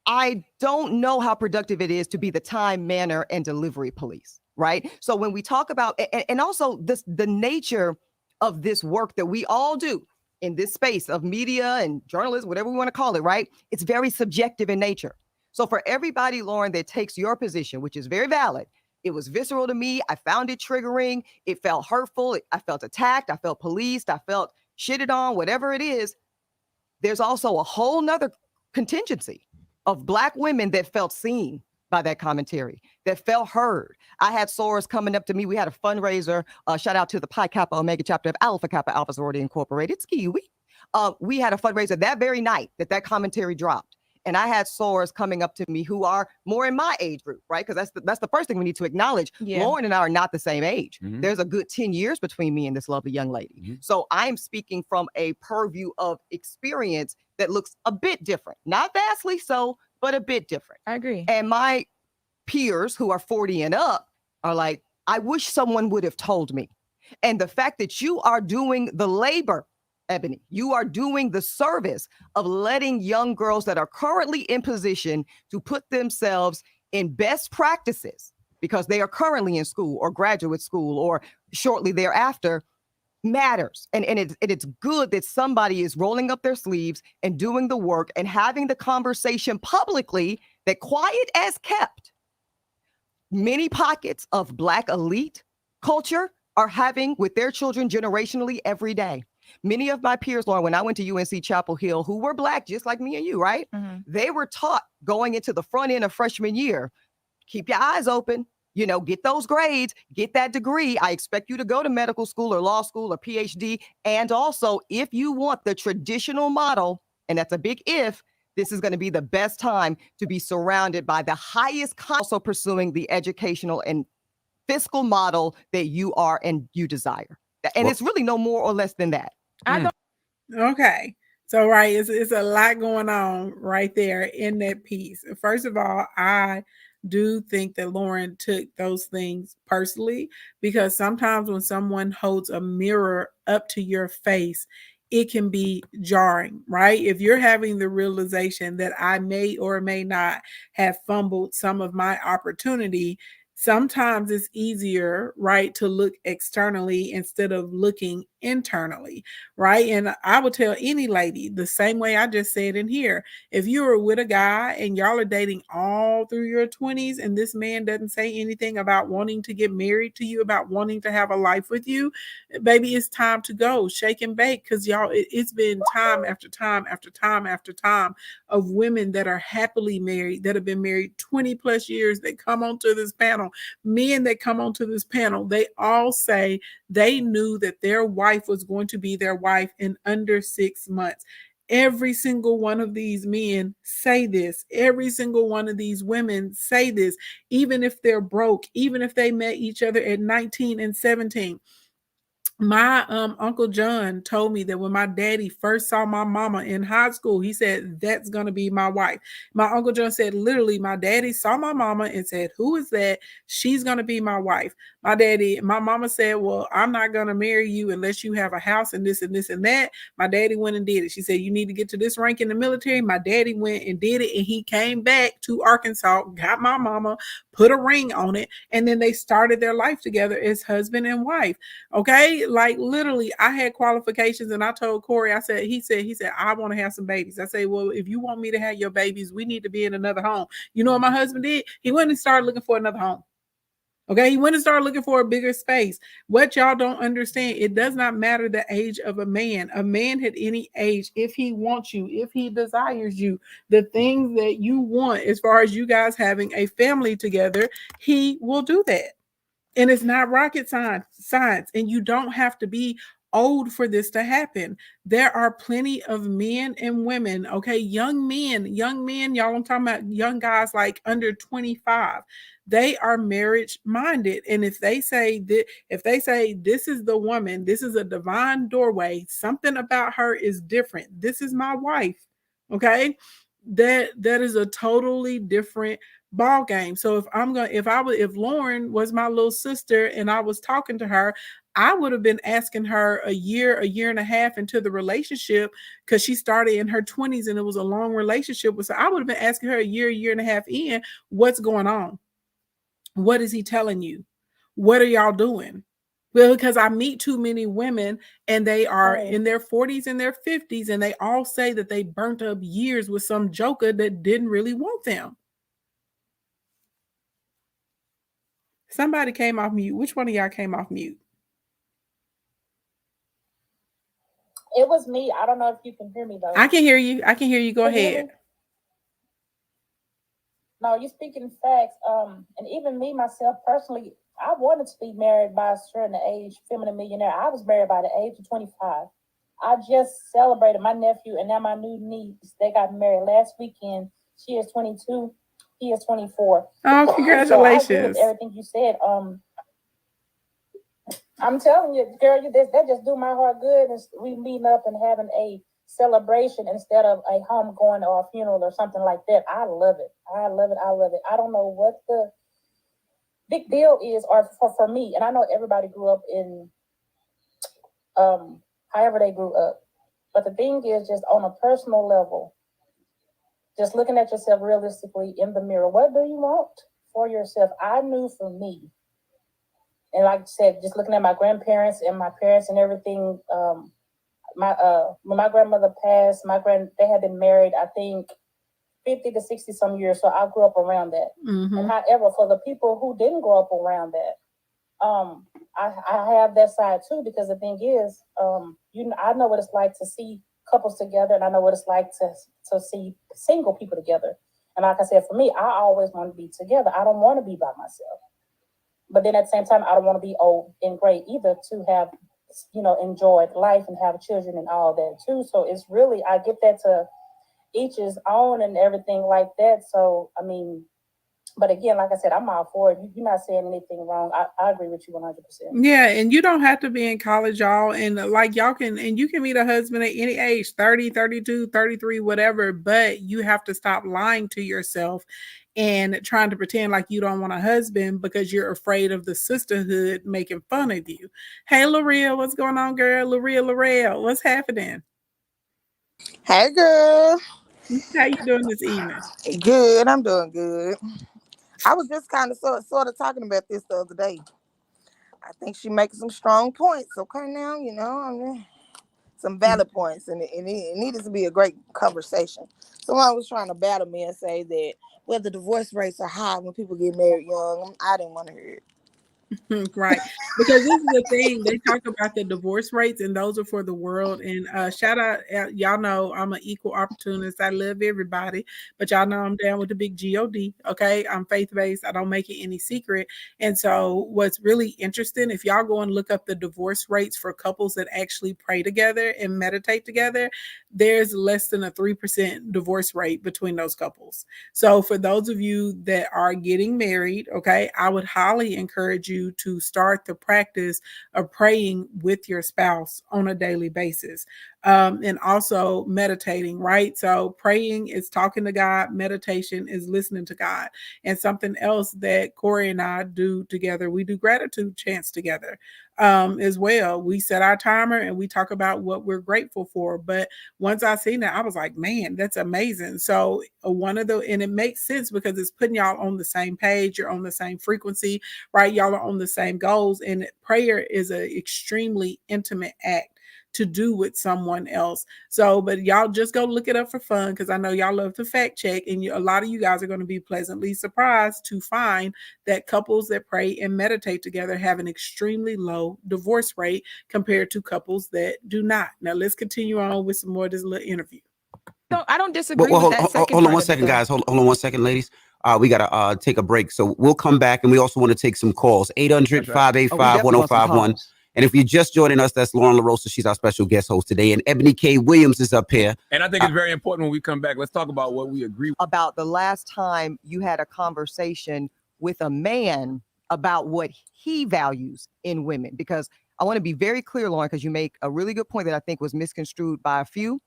I don't know how productive it is to be the time, manner, and delivery police, right? So when we talk about, and also the nature of this work that we all do in this space of media and journalism, whatever we want to call it, right? It's very subjective in nature. So for everybody, Lauren, that takes your position, which is very valid, it was visceral to me. I found it triggering. It felt hurtful. I felt attacked. I felt policed. I felt shitted on, whatever it is. There's also a whole nother contingency of Black women that felt seen by that commentary, that felt heard. I had sorors coming up to me. We had a fundraiser. Shout out to the Pi Kappa Omega chapter of Alpha Kappa Alpha Sorority Incorporated. Skiwi. We had a fundraiser that very night that commentary dropped. And I had sorors coming up to me who are more in my age group, right? Because that's the first thing we need to acknowledge. Yeah. Lauren and I are not the same age. Mm-hmm. There's a good 10 years between me and this lovely young lady. Mm-hmm. So I'm speaking from a purview of experience that looks a bit different. Not vastly so, but a bit different. I agree. And my peers who are 40 and up are like, I wish someone would have told me. And the fact that you are doing the labor, Ebony, you are doing the service of letting young girls that are currently in position to put themselves in best practices because they are currently in school or graduate school or shortly thereafter matters. And it's good that somebody is rolling up their sleeves and doing the work and having the conversation publicly that quiet as kept. Many pockets of Black elite culture are having with their children generationally every day. Many of my peers, Lauren, when I went to UNC Chapel Hill, who were Black, just like me and you, right? Mm-hmm. They were taught going into the front end of freshman year, keep your eyes open, get those grades, get that degree. I expect you to go to medical school or law school or PhD. And also, if you want the traditional model, and that's a big if, this is going to be the best time to be surrounded by the highest, also pursuing the educational and fiscal model that you are and you desire. And it's really no more or less than that. Okay. So, right, it's a lot going on right there in that piece. First of all, I do think that Lauren took those things personally, because sometimes when someone holds a mirror up to your face, it can be jarring, right? If you're having the realization that I may or may not have fumbled some of my opportunity, sometimes it's easier, right, to look externally instead of looking internally, right? And I would tell any lady the same way I just said in here. If you are with a guy and y'all are dating all through your 20s and this man doesn't say anything about wanting to get married to you, about wanting to have a life with you, baby, it's time to go. Shake and bake, because y'all, it's been time after time after time after time of women that are happily married, that have been married 20 plus years, that come onto this panel. Men that come onto this panel, they all say they knew that their wife was going to be their wife in under 6 months. Every single one of these men say this. Every single one of these women say this, even if they're broke, even if they met each other at 19 and 17. My Uncle John told me that when my daddy first saw my mama in high school, he said, that's going to be my wife. My Uncle John said, literally, my daddy saw my mama and said, who is that? She's going to be my wife. My mama said, well, I'm not going to marry you unless you have a house and this and this and that. My daddy went and did it. She said, you need to get to this rank in the military. My daddy went and did it. And he came back to Arkansas, got my mama, put a ring on it. And then they started their life together as husband and wife. Okay. Like literally, I had qualifications, and I told Corey, I said, he said, I want to have some babies. I say, well, if you want me to have your babies, we need to be in another home. You know what my husband did? He went and started looking for another home. Okay, he went and started looking for a bigger space. What y'all don't understand, it does not matter the age of a man. A man at any age, if he wants you, if he desires you, the things that you want as far as you guys having a family together, he will do that. And it's not rocket science, and you don't have to be old for this to happen. There are plenty of men and women, okay, young men, y'all, I'm talking about young guys like under 25. They are marriage minded. And if they say this is the woman, this is a divine doorway, something about her is different, this is my wife, okay, that is a totally different ball game. So if Lauren was my little sister and I was talking to her, I would have been asking her a year and a half into the relationship, because she started in her 20s and it was a long relationship. So I would have been asking her a year and a half in, what's going on? What is he telling you? What are y'all doing? Well, because I meet too many women and they are in their 40s and their 50s, and they all say that they burnt up years with some joker that didn't really want them. Somebody came off mute. Which one of y'all came off mute? It was me. I don't know if you can hear me though. I can hear you. Go ahead. No, you're speaking facts. And even me, myself, personally, I wanted to be married by a certain age, feminine millionaire. I was married by the age of 25. I just celebrated my nephew and now my new niece. They got married last weekend. She is 22. He is 24. Oh, congratulations. So I agree with everything you said. I'm telling you, girl, that just do my heart good. And we meeting up and having a celebration instead of a homegoing or a funeral or something like that. I love it. I love it. I don't know what the big deal is, or for me, and I know everybody grew up in however they grew up. But the thing is, just on a personal level, just looking at yourself realistically in the mirror, what do you want for yourself? I knew for me, and like I said, just looking at my grandparents and my parents and everything, when my grandmother passed, they had been married, I think 50 to 60 some years. So I grew up around that. Mm-hmm. And however, for the people who didn't grow up around that, I have that side too, because the thing is, I know what it's like to see couples together, and I know what it's like to see single people together. And like I said, for me, I always want to be together. I don't want to be by myself. But then at the same time, I don't want to be old and gray either, to have, enjoyed life and have children and all that too. So it's really, I get that to each his own and everything like that. So, I mean, but again, like I said, I'm all for it. You're not saying anything wrong. I agree with you 100%. Yeah, and you don't have to be in college, y'all. And like y'all can, and you can meet a husband at any age, 30, 32, 33, whatever. But you have to stop lying to yourself and trying to pretend like you don't want a husband because you're afraid of the sisterhood making fun of you. Hey, L'Oreal, what's going on, girl? L'Oreal, what's happening? Hey, girl. How you doing this evening? Good. I'm doing good. I was just kind of sort of talking about this the other day. I think she makes some strong points. Okay, now, some valid points, and it needed to be a great conversation. Someone was trying to battle me and say that, well, the divorce rates are high when people get married young. I didn't want to hear it. Right, because this is the thing, they talk about the divorce rates, and those are for the world. And shout out, y'all know I'm an equal opportunist. I love everybody, but y'all know I'm down with the big God. Okay, I'm faith-based. I don't make it any secret. And so what's really interesting, if y'all go and look up the divorce rates for couples that actually pray together and meditate together, there's less than a 3% divorce rate between those couples. So for those of you that are getting married, okay, I would highly encourage you to start the practice of praying with your spouse on a daily basis. And also meditating, right? So praying is talking to God, meditation is listening to God. And something else that Corey and I do together, we do gratitude chants together as well. We set our timer and we talk about what we're grateful for. But once I seen that, I was like, man, that's amazing. So and it makes sense because it's putting y'all on the same page. You're on the same frequency, right? Y'all are on the same goals. And prayer is an extremely intimate act to do with someone else. So, but y'all just go look it up for fun, because I know y'all love to fact check, and a lot of you guys are going to be pleasantly surprised to find that couples that pray and meditate together have an extremely low divorce rate compared to couples that do not. Now, let's continue on with some more of this little interview. I don't disagree with that second hold on part one of second, it, guys. Hold on one second, ladies. We got to take a break. So we'll come back, and we also want to take some calls. 800-585-1051. And if you're just joining us, that's Lauren LaRosa. She's our special guest host today. And Ebony K. Williams is up here. And I think it's very important when we come back, let's talk about what we agree about the last time you had a conversation with a man about what he values in women. Because I want to be very clear, Lauren, because you make a really good point that I think was misconstrued by a few.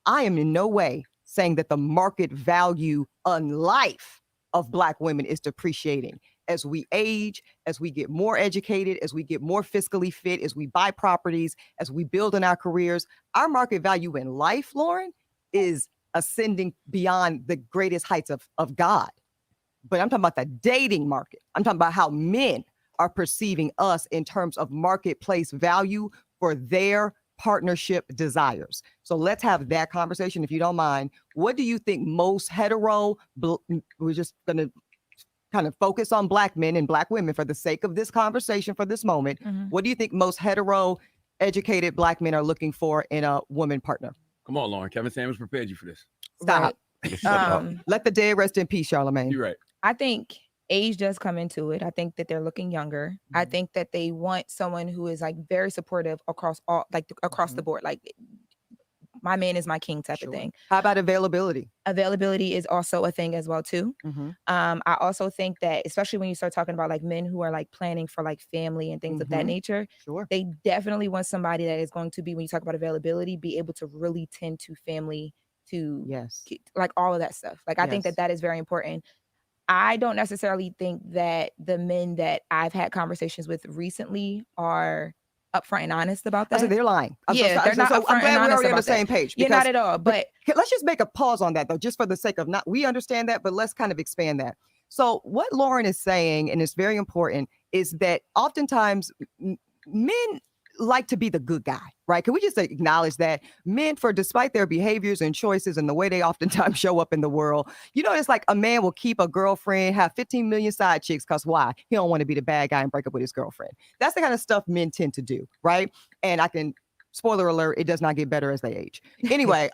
I am in no way saying that the market value on life of Black women is depreciating. As we age, as we get more educated, as we get more fiscally fit, as we buy properties, as we build in our careers, our market value in life, Lauren, is ascending beyond the greatest heights of God. But I'm talking about the dating market. I'm talking about how men are perceiving us in terms of marketplace value for their partnership desires. So let's have that conversation, if you don't mind. What do you think most hetero, we're just going to kind of focus on Black men and Black women for the sake of this conversation for this moment. Mm-hmm. What do you think most hetero educated Black men are looking for in a woman partner? Come on, Lauren. Kevin Samuels prepared you for this. Stop. Right. Let the dead rest in peace, Charlamagne. You're right. I think age does come into it. I think that they're looking younger. Mm-hmm. I think that they want someone who is like very supportive across the board. Like, my man is my king type of thing. How about availability? Availability is also a thing as well too. Mm-hmm. I also think that, especially when you start talking about like men who are like planning for like family and things of that nature, they definitely want somebody that is going to be, when you talk about availability, be able to really tend to family, to like all of that stuff. Like, I think that is very important. I don't necessarily think that the men that I've had conversations with recently are upfront and honest about I that. said they're lying. Yeah, they're not so upfront I'm glad and we're honest already on the about that. same page. You're not at all. But let's just make a pause on that though, just for the sake of not. We understand that, but let's kind of expand that. So what Lauren is saying, and it's very important, is that oftentimes men like to be the good guy, right? Can we just acknowledge that men, despite their behaviors and choices and the way they oftentimes show up in the world, it's like a man will keep a girlfriend, have 15 million side chicks, because why? He don't want to be the bad guy and break up with his girlfriend. That's the kind of stuff men tend to do, right? And spoiler alert, it does not get better as they age. Anyway,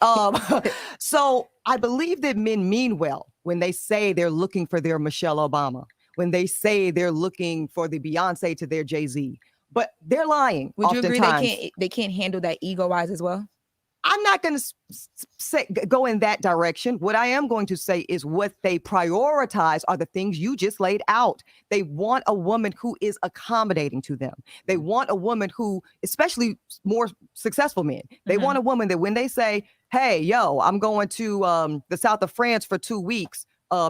so I believe that men mean well when they say they're looking for their Michelle Obama, when they say they're looking for the Beyonce to their Jay-Z. But they're lying. Would you agree they can't handle that ego-wise as well? I'm not going to go in that direction. What I am going to say is what they prioritize are the things you just laid out. They want a woman who is accommodating to them. They want a woman who, especially more successful men, they want a woman that when they say, hey, yo, I'm going to the south of France for 2 weeks,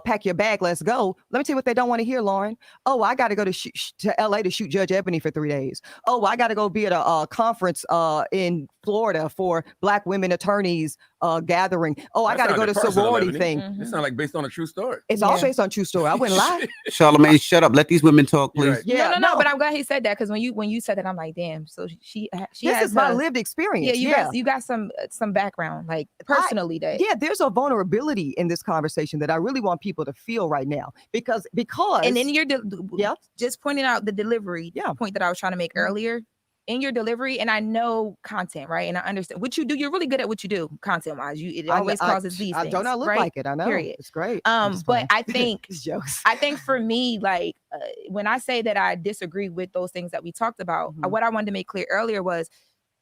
pack your bag, let's go. Let me tell you what they don't want to hear, Lauren. Oh, I got to go to LA to shoot Judge Ebony for 3 days. Oh, I got to go be at a conference in Florida for Black women attorneys gathering. Oh, I got to go to sorority thing. It sounds like based on a true story. It's all based on true story. I wouldn't lie. Charlamagne, shut up. Let these women talk, please. Right. Yeah, no, but I'm glad he said that, because when you said that, I'm like, damn. So she this has is my lived experience. Yeah, you got some background, like personally. There's a vulnerability in this conversation that I really want people to feel right now, because and then you're just pointing out the delivery point that I was trying to make earlier. In your delivery, and I know content, right? And I understand what you do. You're really good at what you do, content wise. It always causes these things. I don't look right? like it. I know. Period. It's great. But I think jokes. I think for me, like when I say that I disagree with those things that we talked about, what I wanted to make clear earlier was,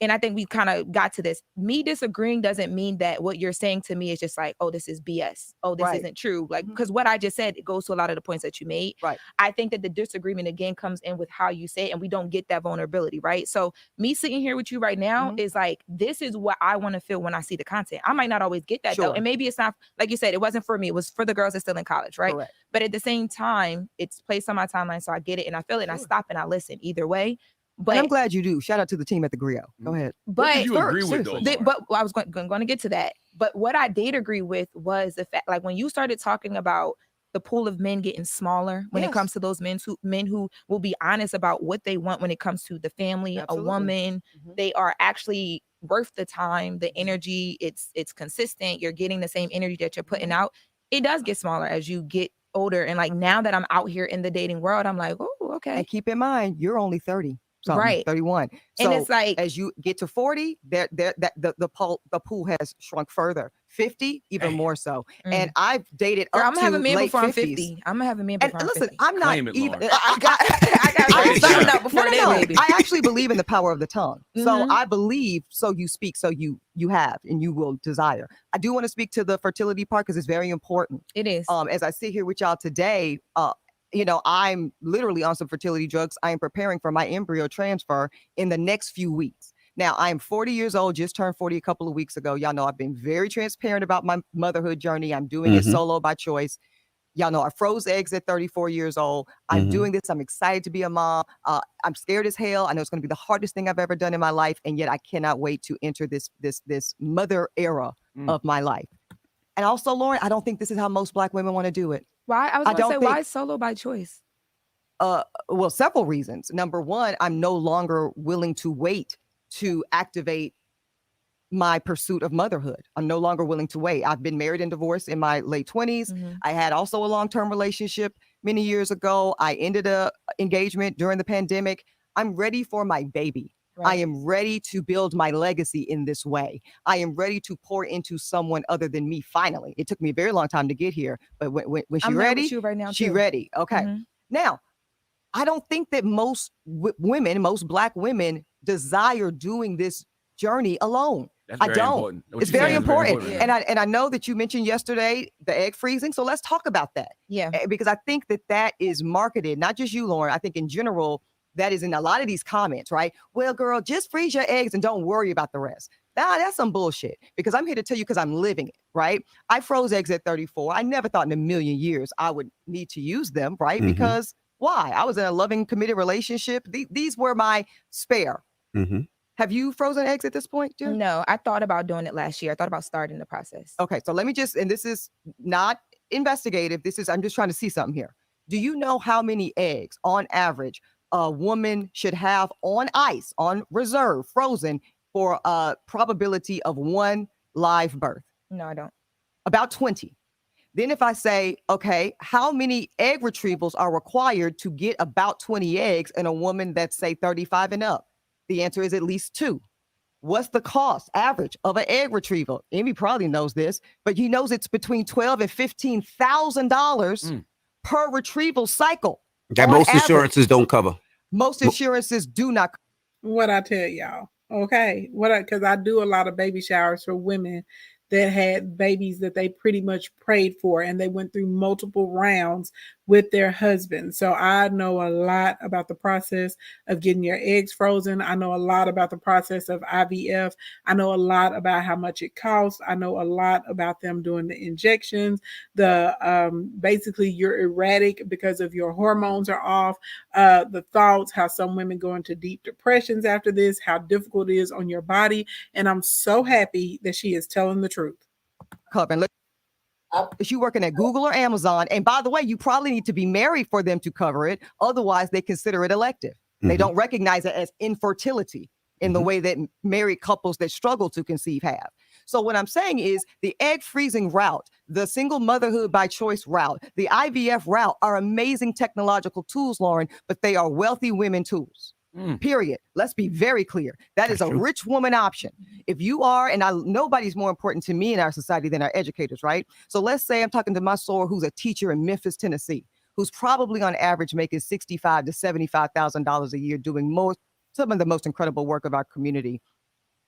and I think we kind of got to this, me disagreeing doesn't mean that what you're saying to me is just like, oh, this is BS. Oh, this isn't true. Like, because what I just said, it goes to a lot of the points that you made. Right. I think that the disagreement again comes in with how you say it, and we don't get that vulnerability, right? So me sitting here with you right now is like, this is what I want to feel when I see the content. I might not always get that though. And maybe it's not, like you said, it wasn't for me. It was for the girls that's still in college, right? Correct. But at the same time, it's placed on my timeline, so I get it and I feel it and I stop and I listen either way. But and I'm glad you do. Shout out to the team at the Griot. Go ahead. But you agree with those? But I was going to get to that. But what I did agree with was the fact, like when you started talking about the pool of men getting smaller when it comes to those men who will be honest about what they want when it comes to the family, a woman, they are actually worth the time, the energy. It's consistent. You're getting the same energy that you're putting out. It does get smaller as you get older. And like now that I'm out here in the dating world, I'm like, oh, okay. And keep in mind, you're only 30. Right. 31. So and it's like as you get to 40, the pool has shrunk further. 50, even more so. And I've dated up I'm gonna to have a man late before 50s. I'm 50. I'm gonna have a man before I'm 50. Listen, I'm not Claim it, even. Lauren. I got something up before that, baby. I actually believe in the power of the tongue. So I believe, so you speak, so you have, and you will desire. I do want to speak to the fertility part because it's very important. It is. As I sit here with y'all today, I'm literally on some fertility drugs. I am preparing for my embryo transfer in the next few weeks. Now, I'm 40 years old, just turned 40 a couple of weeks ago. Y'all know I've been very transparent about my motherhood journey. I'm doing it solo by choice. Y'all know I froze eggs at 34 years old. I'm doing this. I'm excited to be a mom. I'm scared as hell. I know it's going to be the hardest thing I've ever done in my life. And yet I cannot wait to enter this mother era of my life. And also, Lauren, I don't think this is how most Black women want to do it. Why? I was going to say, why solo by choice? Well, several reasons. Number one, I'm no longer willing to wait to activate my pursuit of motherhood. I'm no longer willing to wait. I've been married and divorced in my late 20s. I had also a long-term relationship many years ago. I ended an engagement during the pandemic. I'm ready for my baby. Right. I am ready to build my legacy in this way. I am ready to pour into someone other than me. Finally, it took me a very long time to get here, but when she's ready, right now she's ready. Okay. Now, I don't think that most women, most Black women, desire doing this journey alone. I don't. Important. It's very important. And I know that you mentioned yesterday the egg freezing. So let's talk about that. Yeah. Because I think that is marketed, not just you, Lauren. I think in general, that is in a lot of these comments, right? Well, girl, just freeze your eggs and don't worry about the rest. That's some bullshit, because I'm here to tell you because I'm living it, right? I froze eggs at 34. I never thought in a million years I would need to use them, right? Because why? I was in a loving, committed relationship. These were my spare. Mm-hmm. Have you frozen eggs at this point, Jill? No, I thought about doing it last year. I thought about starting the process. Okay, so let me just, and this is not investigative. I'm just trying to see something here. Do you know how many eggs on average a woman should have on ice, on reserve, frozen for a probability of 1 live birth? No, I don't. About 20. Then if I say, okay, how many egg retrievals are required to get about 20 eggs in a woman that's say 35 and up? The answer is at least 2. What's the cost average of an egg retrieval? Amy probably knows this, but he knows it's between $12,000 and $15,000 per retrieval cycle. That most insurances don't cover. Most insurances do not. What I tell y'all, okay? Because I do a lot of baby showers for women that had babies that they pretty much prayed for, and they went through multiple rounds with their husband. So I know a lot about the process of getting your eggs frozen. I know a lot about the process of IVF. I know a lot about how much it costs. I know a lot about them doing the injections. Basically you're erratic because of your hormones are off. The thoughts, how some women go into deep depressions after this, how difficult it is on your body. And I'm so happy that she is telling the truth. If you're working at Google or Amazon, and by the way, you probably need to be married for them to cover it. Otherwise, they consider it elective. Mm-hmm. They don't recognize it as infertility in the way that married couples that struggle to conceive have. So what I'm saying is the egg freezing route, the single motherhood by choice route, the IVF route are amazing technological tools, Lauren, but they are wealthy women tools. Period. Let's be very clear. That's a true. Rich woman option. If you are, and nobody's more important to me in our society than our educators, right? So let's say I'm talking to my soror who's a teacher in Memphis, Tennessee, who's probably on average making $65,000 to $75,000 a year doing some of the most incredible work of our community.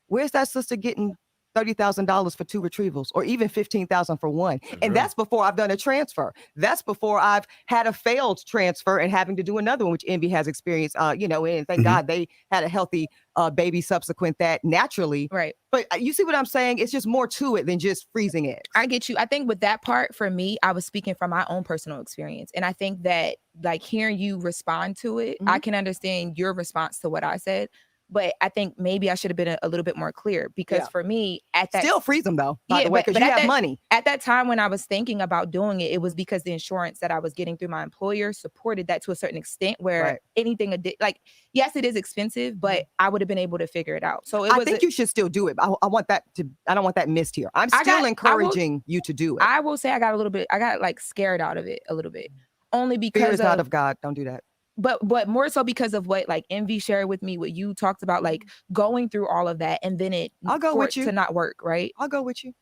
Where's that sister getting $30,000 for 2 retrievals, or even $15,000 for 1? And that's before I've done a transfer. That's before I've had a failed transfer and having to do another one, which Envy has experienced, and thank God they had a healthy baby subsequent that naturally. Right. But you see what I'm saying? It's just more to it than just freezing it. I get you. I think with that part, for me, I was speaking from my own personal experience. And I think that like hearing you respond to it, I can understand your response to what I said. But I think maybe I should have been a little bit more clear, because for me at that still freeze them though, by the way, because you have money. At that time when I was thinking about doing it, it was because the insurance that I was getting through my employer supported that to a certain extent, where anything like, yes, it is expensive, but I would have been able to figure it out. So I think you should still do it. I don't want that missed here. I'm still encouraging you to do it. I will say I got like scared out of it a little bit, only because fear is not of God. Don't do that. But more so because of what like Envy shared with me, what you talked about, like going through all of that and then I'll go with you to not work, right? I'll go with you.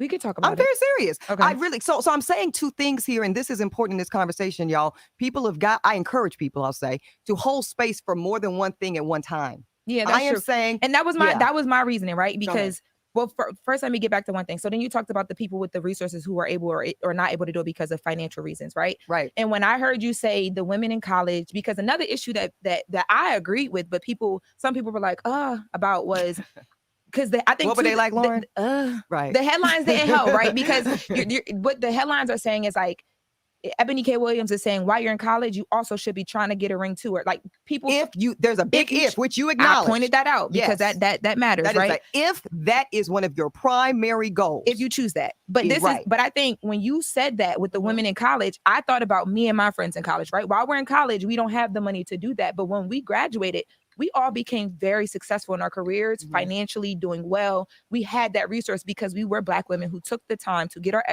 We can talk about I'm very serious. Okay. I really, so I'm saying 2 things here, and this is important in this conversation, y'all. I encourage people, I'll say, to hold space for more than one thing at one time. Yeah, that's true. Saying, and that was my reasoning, right? Because first, let me get back to one thing. So then you talked about the people with the resources who are able or not able to do it because of financial reasons, right? Right. And when I heard you say the women in college, because another issue that I agreed with, but some people were like, about was because I think what were they like, Lauren? Right. The headlines didn't help, right? Because what the headlines are saying is like, Ebony K. Williams is saying while you're in college, you also should be trying to get a ring too. Or like people, there's a big if, which you acknowledge. I pointed that out because that matters, that right? If that is one of your primary goals, if you choose that. But but I think when you said that with the women in college, I thought about me and my friends in college, right? While we're in college, we don't have the money to do that. But when we graduated, we all became very successful in our careers, financially doing well. We had that resource because we were Black women who took the time to get our education.